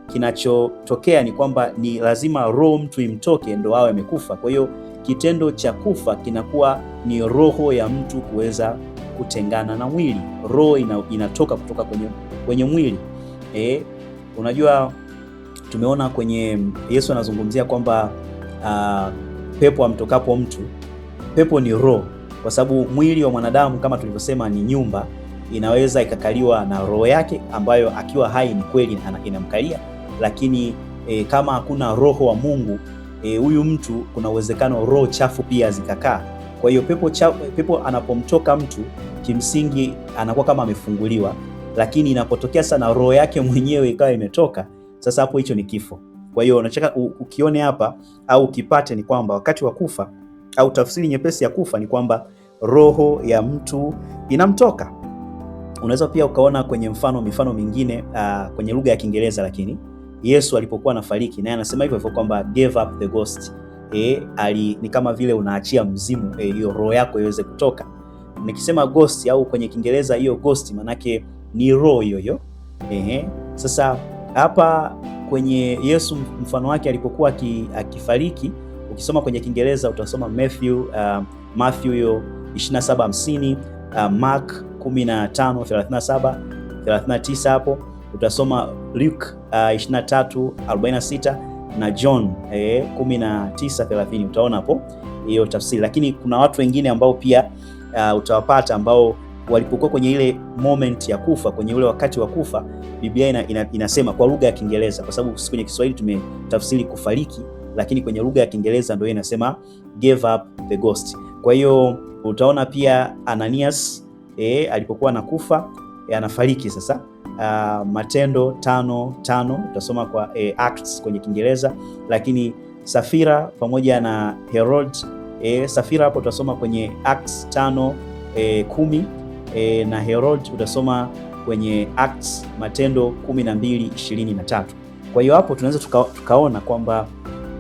kinachotokea ni kwamba ni lazima roho mtu imtoke ndo awe amekufa. Kwa hiyo kitendo cha kufa kinakuwa ni roho ya mtu kuweza kutengana na mwili. Roho inatoka kutoka kwenye mwili. Unajua tumeona kwenye Yesu anazungumzia kwamba pepo amtokapo mtu, pepo ni roho, kwa sababu mwili wa mwanadamu kama tulivyosema ni nyumba, inaweza ikakaliwa na roho yake ambayo akiwa hai ni kweli inamkalia, lakini kama hakuna roho wa Mungu huyu mtu, kuna uwezekano roho chafu pia zikakaa. Kwa hiyo pepo anapomtoka mtu kimsingi anakuwa kama amefunguliwa, lakini inapotokea sana roho yake mwenyewe ikawa imetoka, sasa hapo hicho ni kifo. Kwa hiyo unataka ukione hapa au ukipate ni kwamba wakati wa kufa, au tafsiri nyepesi ya kufa ni kwamba roho ya mtu inamtoka. Unaweza pia ukaona kwenye mifano mingine kwenye lugha ya Kiingereza, lakini Yesu alipokuwa anafariki naye anasema hivyo hivyo kwamba gave up the ghost. Ni kama vile unaachia mzimu hiyo roho yako iweze kutoka. Nikisema ghost au kwenye Kiingereza hiyo ghost manake ni roho hiyo. Sasa hapa kwenye Yesu mfano wake alipokuwa akifariki, ukisoma kwenye Kiingereza utasoma Matthew 27:50, Mark 15:37-39 hapo utasoma Luke 23:46 na John 19:30 utaona hapo hiyo tafsiri. Lakini kuna watu wengine ambao pia utawapata ambao walipokuwa kwenye ile moment ya kufa, kwenye ule wakati wa kufa, Biblia inasema kwa lugha ya Kiingereza, kwa sababu sisi kwenye Kiswahili tumetafsiri kufariki, lakini kwenye lugha ya Kiingereza ndio inasema gave up the ghost. Kwa hiyo utaona pia Ananias alipokuwa anakufa anafariki sasa. Matendo 5:5 utasoma kwa Acts kwenye Kiingereza, lakini Safira pamoja na Herod, Safira hapo utasoma kwenye Acts 5:10, na Herod utasoma kwenye Acts Matendo 12:23. Kwa hiyo hapo tunaweza tukaona kwamba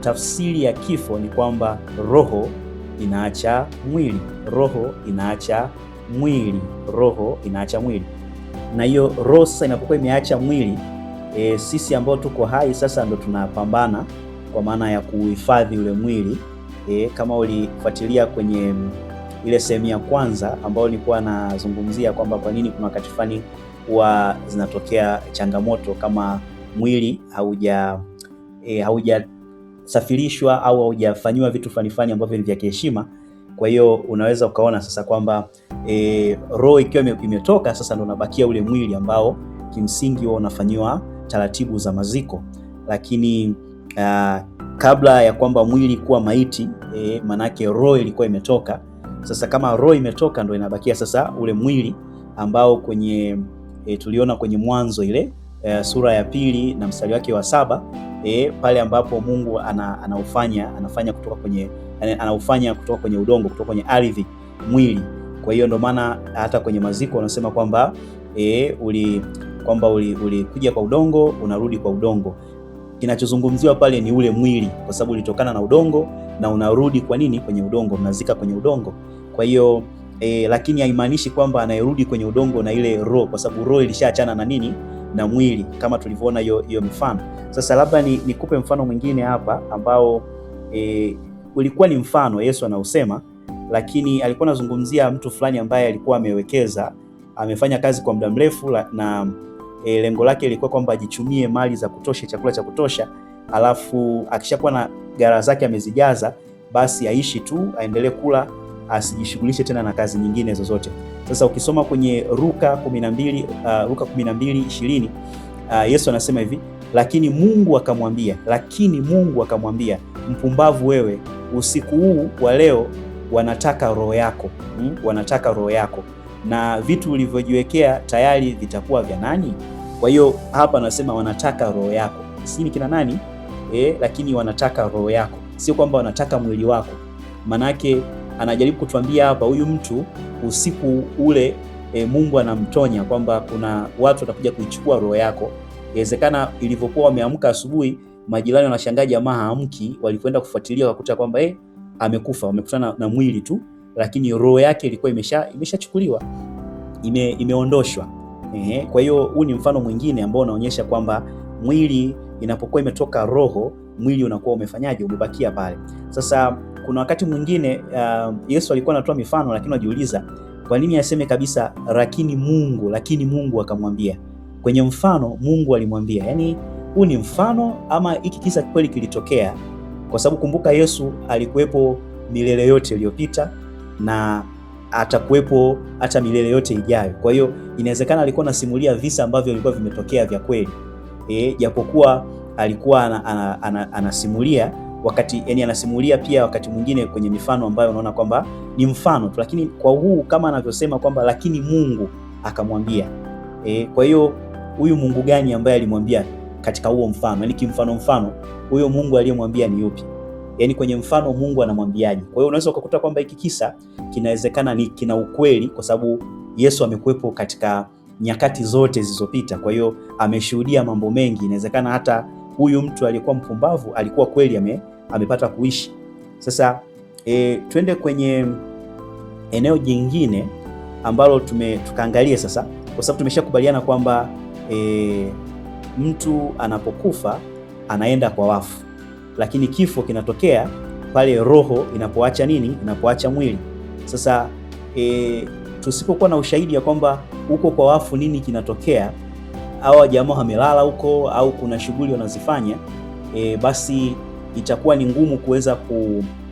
tafsiri ya kifo ni kwamba roho inaacha mwili, roho inaacha mwili, roho inaacha mwili. Na hiyo roho sasa inapokuwa imeacha mwili, sisi ambao tuko hai sasa ndo tunapambana kwa maana ya kuhifadhi ule mwili. Kama ulifuatilia kwenye ile sehemu ya kwanza ambayo nilikuwa nazungumzia kwamba kwa nini kuna wakati fulani huwa zinatokea changamoto kama mwili haujasafirishwa au haujafanywa vitu fulani ambavyo ni vya kiheshima. Kwa hiyo unaweza ukaona sasa kwamba roho ikiwa imetoka sasa ndo unabakia ule mwili ambao kimsingi huwa unafanyiwa taratibu za maziko. Lakini kabla ya kwamba mwili kuwa maiti, manake roho ilikuwa imetoka. Sasa kama roho imetoka ndo inabakia sasa ule mwili ambao kwenye tuliona kwenye Mwanzo ile sura ya 2 na mstari wake wa 7, pale ambapo Mungu anaufanya kutoka kwenye udongo, kutoka kwenye ardhi mwili. Kwa hiyo ndo maana hata kwenye maziko wanasema kwamba ulikuja kwa udongo, unarudi kwa udongo. Kinachozungumziwa pale ni ule mwili, kwa sababu ulitokana na udongo na unarudi kwa nini? Kwenye udongo, mnazika kwenye udongo. Kwa hiyo lakini haimaanishi kwamba anayerudi kwenye udongo na ile roho, kwa sababu roho ilishaachana na nini? Na mwili, kama tulivyoona hiyo mfano. Sasa labda nikupe mfano mwingine hapa ambao ulikuwa ni mfano Yesu anausema, lakini alikuwa anazungumzia mtu fulani ambaye alikuwa amewekeza, amefanya kazi kwa muda mrefu na lengo lake ilikuwa kwamba ajichumie mali za kutosha, chakula cha kutosha, alafu akishakuwa na gara zake amezijaza, basi aishi tu, aendelee kula, asijishughulishe tena na kazi nyingine zozote. Sasa ukisoma kwenye Luka 12:20, Yesu anasema hivi, lakini Mungu akamwambia, mpumbavu wewe, usiku huu wa leo wanataka roho yako, wanataka roho yako, na vitu ulivyojiwekea tayari vitakuwa vya nani? Kwa hiyo hapa anasema wanataka roho yako, si ni kina nani? Lakini wanataka roho yako, sio kwamba wanataka mwili wako. Manake anajaribu kutuambia hapa huyu mtu usiku ule Mungu anamtonya kwamba kuna watu watakuja kuichukua roho yako. Inawezekana ilivyokuwa wameamka asubuhi, majirani wanashangaa jamaa haamki, walikwenda kufuatilia wakuta kwamba amekufa, wamekutana na mwili tu, lakini roho yake ilikuwa imeshachukuliwa, imeondoshwa. Kwa hiyo huu ni mfano mwingine ambao unaonyesha kwamba mwili inapokuwa imetoka roho, mwili unakuwa umefanyaje? Umebakia pale. Sasa kuna wakati mwingine Yesu alikuwa anatoa mifano, lakini unajiuliza kwa nini aseme kabisa lakini Mungu akamwambia? Kwenye mfano Mungu alimwambia. Yaani huu ni mfano ama hiki kisa kweli kilitokea? Kwa sababu kumbuka Yesu alikuwepo milele yote iliyopita na atakuwepo hata milele yote ijayo. Kwa hiyo inawezekana alikuwa anasimulia visa ambavyo vilikuwa vimetokea vya kweli. Japokuwa alikuwa anasimulia wakati, yani anasimulia pia wakati mwingine kwenye mifano ambayo unaona kwamba ni mfano tu, lakini kwa huu kama anavyosema kwamba lakini Mungu akamwambia. Kwa hiyo huyu Mungu gani ambaye alimwambia katika huo mfano? Yani kimfano huyo Mungu aliyemwambia ni yupi? Yani kwenye mfano Mungu anamwambiaje? Kwa hiyo unaweza ukakuta kwamba hiki kisa kinawezekana kina ukweli kwa sababu Yesu amekuwepo katika nyakati zote zilizopita. Kwa hiyo ameshuhudia mambo mengi. Inawezekana hata huyu mtu aliyekuwa mpumbavu alikuwa kweli amepata kuishi. Sasa twende kwenye eneo jingine ambalo tukaangalia sasa, kwa sababu tumeshakubaliana kwamba mtu anapokufa anaenda kwa wafu, lakini kifo kinatokea pale roho inapoacha nini? Inapoacha mwili. Sasa tusipokuwa na ushahidi ya kwamba huko kwa wafu nini kinatokea, au jamaa wamelala huko au kuna shughuli wanazifanya, basi itakuwa ni ngumu kuweza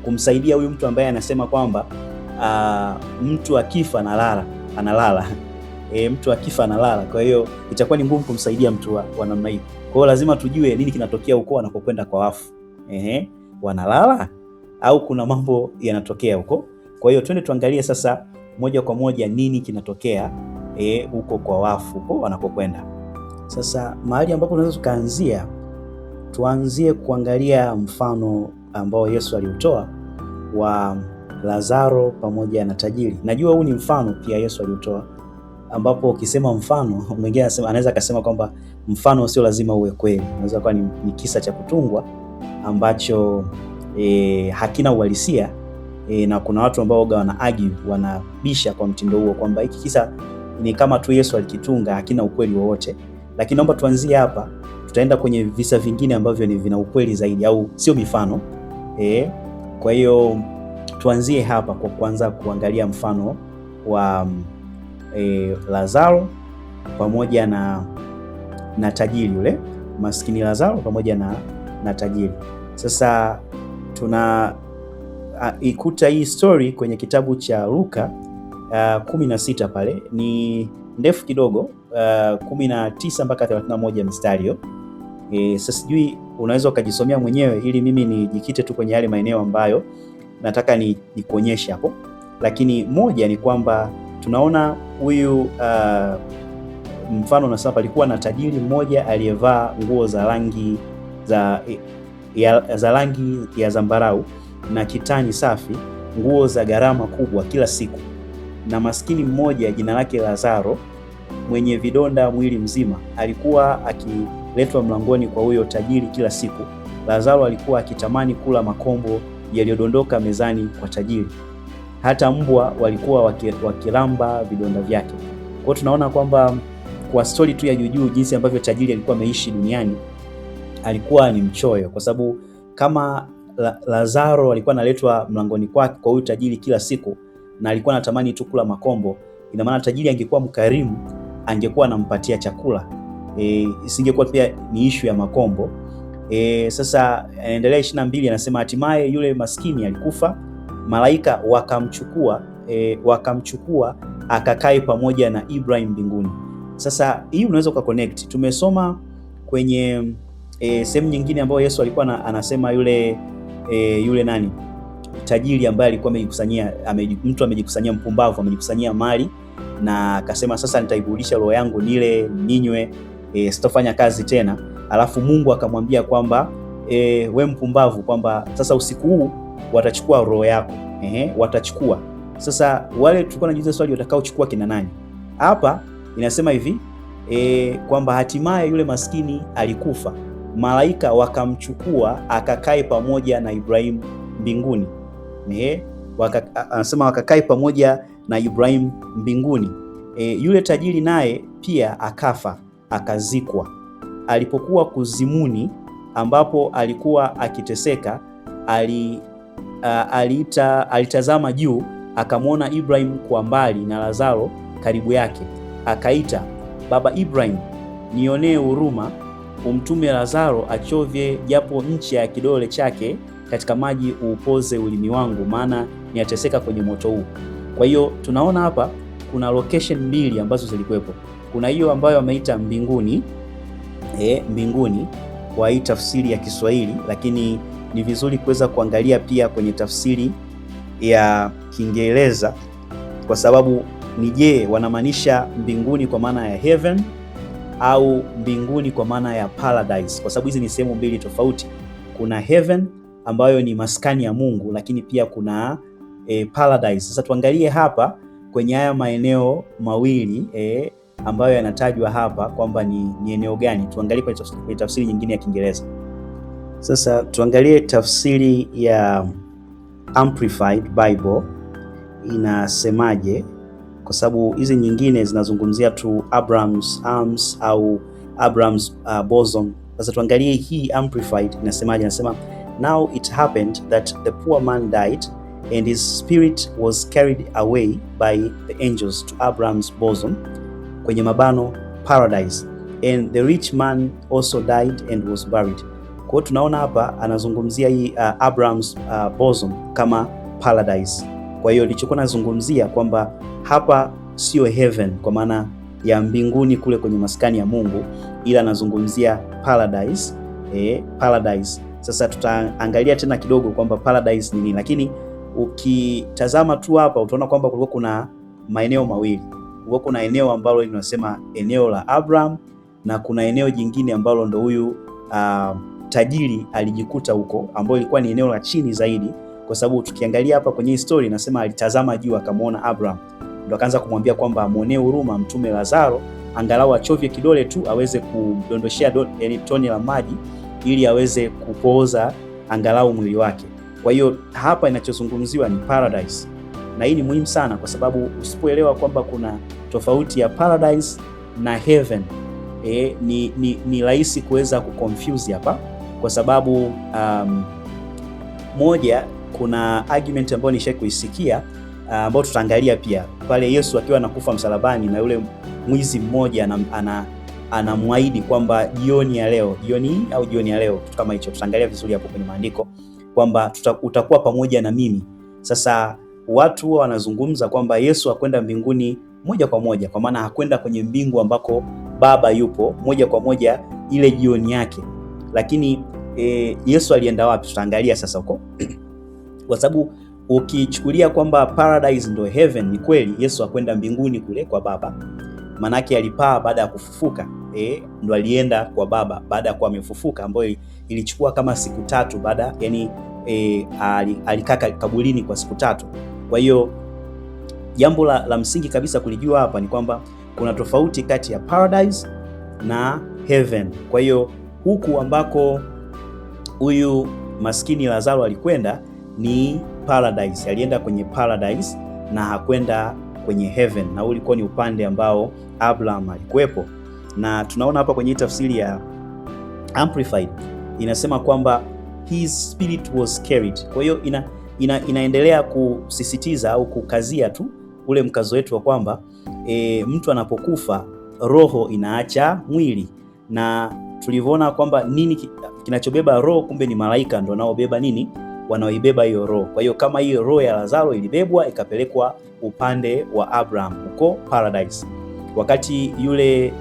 kumsaidia huyu mtu ambaye anasema kwamba mtu akifa analala. Mtu akifa analala. Kwa hiyo itakuwa ni ngumu kumsaidia mtu wa namna hiyo. Kwa hiyo lazima tujue nini kinatokea huko wanapokwenda kwa wafu. Wanalala au kuna mambo yanatokea huko? Kwa hiyo twende tuangalie sasa moja kwa moja nini kinatokea huko kwa wafu huko wanapokwenda. Sasa mahali ambapo tunaweza tukaanzia, tuanzie kuangalia mfano ambao Yesu aliutoa wa Lazaro pamoja na tajiri. Najua huu ni mfano pia Yesu aliutoa, ambapo ukisema mfano mwingine anaweza akasema kwamba mfano sio lazima uwe kweli. Unaweza kuwa ni kisa cha kutungwa ambacho hakina uhalisia, na kuna watu ambao wana argue, wanabisha kwa mtindo huo kwamba hiki kisa ni kama tu Yesu alikitunga, hakina ukweli wowote. Lakini naomba tuanzie hapa, tutaenda kwenye visa vingine ambavyo ni vina ukweli zaidi, au sio mifano. Kwa hiyo tuanzie hapa kwa kwanza kuangalia mfano wa Lazaro pamoja na tajiri, yule maskini Lazaro pamoja na tajiri. Sasa tuna ikuta hii story kwenye kitabu cha Luka 16 pale, ni ndefu kidogo, 19 mpaka 31 mstari hiyo. Sasa sijui unaweza ukajisomea mwenyewe ili mimi nijikite tu kwenye yale maeneo ambayo nataka nikuonyeshe hapo. Lakini moja ni kwamba tunaona huyu mfano unasema palikuwa na tajiri mmoja aliyevaa nguo za rangi za rangi ya zambarau na kitani safi, nguo za gharama kubwa kila siku. Na maskini mmoja jina lake Lazaro, mwenye vidonda mwili mzima, alikuwa akiletwa mlangoni kwa huyo tajiri kila siku. Lazaro alikuwa akitamani kula makombo yaliyodondoka mezani kwa tajiri. Hata mbwa walikuwa wakilamba vidonda vyake. Kwa hiyo tunaona kwamba kwa story tu ya juu jinsi ambavyo tajiri alikuwa ameishi duniani, alikuwa ni mchoyo, kwa sababu kama Lazaro alikuwa analetwa mlangoni kwake kwa huyu tajiri kila siku na alikuwa anatamani tu kula makombo, ina maana tajiri angekuwa mkarimu, angekuwa anampatia chakula, isingekuwa pia ni issue ya makombo. Sasa anaendelea 22, anasema hatimaye yule maskini alikufa, malaika wakamchukua akakae pamoja na Ibrahim mbinguni. Sasa hii unaweza ukaconnect, tumesoma kwenye sehemu nyingine ambayo Yesu alikuwa anasema yule nani, tajiri ambaye alikuwa mtu amejikusanyia, mpumbavu amejikusanyia mali, na akasema sasa nitaiburudisha roho yangu, nile ninywe, sitofanya kazi tena. Alafu Mungu akamwambia kwamba we mpumbavu, kwamba sasa usiku huu watachukua roho yako. Watachukua. Sasa wale tulikuwa tunajiuliza swali, watakaochukua kina nani? Hapa inasema hivi kwamba hatimaye yule maskini alikufa, malaika wakamchukua akakae pamoja na Ibrahim mbinguni. Anasema wakakae pamoja na Ibrahim mbinguni. Yule tajiri naye pia akafa, akazikwa. Alipokuwa kuzimuni ambapo alikuwa akiteseka, alitazama juu, akamwona Ibrahim kwa mbali na Lazaro karibu yake. Akaita, Baba Ibrahim, nionee huruma, umtume Lazaro achovye japo ncha ya kidole chake katika maji, uupoze ulimi wangu, maana niateseka kwenye moto huu. Kwa hiyo tunaona hapa kuna location mbili ambazo zilikuwepo. Kuna hiyo ambayo ameita mbinguni, mbinguni kwa hii tafsiri ya Kiswahili, lakini ni vizuri kuweza kuangalia pia kwenye tafsiri ya Kiingereza, kwa sababu ni je, wanamaanisha mbinguni kwa maana ya heaven au mbinguni kwa maana ya paradise, kwa sababu hizi ni sehemu mbili tofauti. Kuna heaven ambayo ni maskani ya Mungu, lakini pia kuna paradise. Sasa tuangalie hapa kwenye haya maeneo mawili ambayo yanatajwa hapa kwamba ni eneo gani. Tuangalie kwenye tafsiri nyingine ya Kiingereza. Sasa tuangalie tafsiri ya Amplified Bible inasemaje, kwa sababu hizi nyingine zinazungumzia tu Abraham's arms au Abraham's bosom. Sasa tuangalie hii Amplified inasemaje. Inasema, now it happened that the poor man died and his spirit was carried away by the angels to Abraham's bosom, kwenye mabano paradise, and the rich man also died and was buried. Kwa hiyo tunaona hapa anazungumzia hii Abraham's bosom kama paradise. Kwa hiyo nilichokuwa nazungumzia kwamba hapa sio heaven kwa maana ya mbinguni kule kwenye maskani ya Mungu, ila anazungumzia paradise, paradise. Sasa tutaangalia tena kidogo kwamba paradise ni nini, lakini ukitazama tu hapa utaona kwamba kulikuwa kuna maeneo mawili. Kulikuwa kuna eneo ambalo linasema eneo la Abraham, na kuna eneo jingine ambalo ndo huyu tajiri alijikuta huko, ambalo ilikuwa ni eneo la chini zaidi, kwa sababu tukiangalia hapa kwenye story inasema alitazama juu akamwona Abraham, ndo akaanza kumwambia kwamba amuonee huruma, mtume Lazaro angalau achovye kidole tu aweze kudondoshea tone la maji ili aweze kupooza angalau mwili wake. Kwa hiyo hapa inachozungumziwa ni paradise, na hii ni muhimu sana kwa sababu usipoelewa kwamba kuna tofauti ya paradise na heaven, ni rahisi kuweza kuconfuse hapa, kwa sababu moja, kuna argument ambayo nishakuisikia ambayo tutaangalia pia pale Yesu akiwa anakufa msalabani na yule mwizi mmoja anamwahidi kwamba jioni ya leo kitu kama hicho. Tutaangalia vizuri hapo kwenye maandiko kwamba utakuwa pamoja na mimi. Sasa watu wanazungumza kwamba Yesu hakwenda mbinguni moja kwa moja, kwa maana hakwenda kwenye mbingu ambako Baba yupo moja kwa moja ile jioni yake, lakini Yesu alienda wapi? Tutaangalia sasa huko kwa sababu ukichukulia kwamba paradise ndio heaven, ni kweli Yesu hakwenda mbinguni kule kwa Baba, manake alipaa baada ya kufufuka, ndo alienda kwa Baba baada ya kuwa amefufuka, ambayo ilichukua kama siku 3 baada, yani alikaa kaburini kwa siku 3. Kwa hiyo jambo la msingi kabisa kulijua hapa ni kwamba kuna tofauti kati ya paradise na heaven. Kwa hiyo huku ambako huyu maskini Lazaro alikwenda ni paradise, alienda kwenye paradise na hakwenda kwenye heaven, na ulikuwa ni upande ambao Abraham alikuwepo. Na tunaona hapa kwenye tafsiri ya Amplified inasema kwamba his spirit was carried. Kwa hiyo inaendelea kusisitiza au kukazia tu ule mkazo wetu wa kwamba mtu anapokufa roho inaacha mwili, na tulivyoona kwamba nini kinachobeba roho, kumbe ni malaika ndio wanaobeba nini, wanaoibeba hiyo roho. Kwa hiyo kama hiyo roho ya Lazaro ilibebwa ikapelekwa upande wa Abraham huko paradise, wakati yule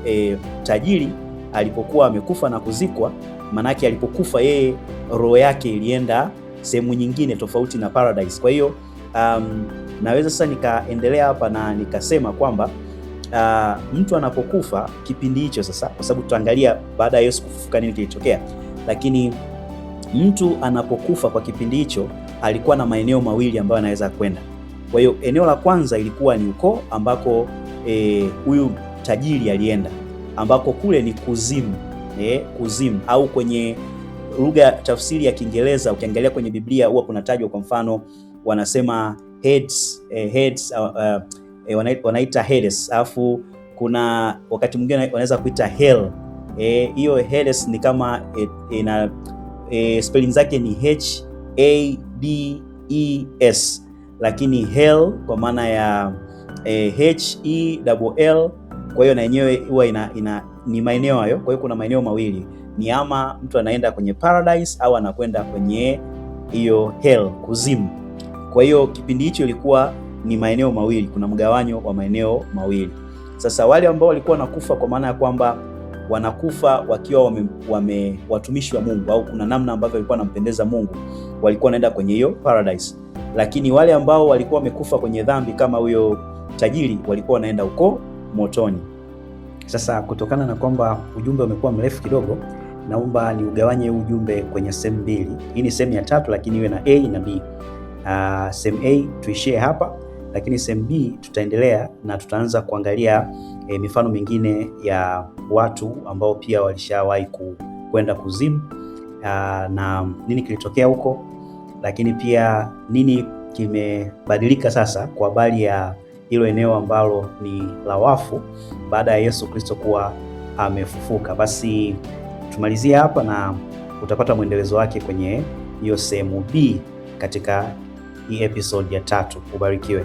tajiri alipokuwa amekufa na kuzikwa, manake alipokufa yeye roho yake ilienda sehemu nyingine tofauti na paradise. Kwa hiyo naweza sasa nikaendelea hapa na nikasema kwamba mtu anapokufa kipindi hicho sasa, kwa sababu tutaangalia baada ya Yesu kufufuka nini kilitokea, lakini mtu anapokufa kwa kipindi hicho alikuwa na maeneo mawili ambayo anaweza kwenda. Kwa hiyo eneo la kwanza ilikuwa ni uko ambako huyu tajiri alienda, ambako kule ni kuzimu, kuzimu, au kwenye lugha tafsiri ya Kiingereza ukiangalia kwenye Biblia huwa kunatajwa, kwa mfano wanasema Hades, wanaita Hades, alafu kuna wakati mwingine wanaweza kuita hell. Hiyo Hades ni kama spelling zake ni HADES, lakini hell kwa maana ya HELL. Kwa hiyo na yenyewe huwa ni maeneo hayo. Kwa hiyo kuna maeneo mawili, ni ama mtu anaenda kwenye paradise au anakwenda kwenye hiyo hell, kuzimu. Kwa hiyo kipindi hicho ilikuwa ni maeneo mawili, kuna mgawanyo wa maeneo mawili. Sasa wale ambao walikuwa wanakufa, kwa maana ya kwamba wanakufa wakiwa watumishi wa Mungu, au kuna namna ambavyo walikuwa wanampendeza Mungu, walikuwa wanaenda kwenye hiyo paradise. Lakini wale ambao walikuwa wamekufa kwenye dhambi kama huyo tajiri, walikuwa wanaenda huko motoni. Sasa kutokana na kwamba ujumbe umekuwa mrefu kidogo, naomba ni ugawanye ujumbe kwenye sehemu mbili. Hii ni sehemu ya 3, lakini iwe na A na B. Sehemu A tuishie hapa, lakini sehemu B tutaendelea na tutaanza kuangalia mifano mingine ya watu ambao pia walishawahi kwenda kuzimu, na nini kilitokea huko, lakini pia nini kimebadilika sasa kwa habari ya hilo eneo ambalo ni la wafu baada ya Yesu Kristo kuwa amefufuka. Basi tumalizie hapa na utapata mwendelezo wake kwenye hiyo sehemu B katika hii episode ya 3. Ubarikiwe.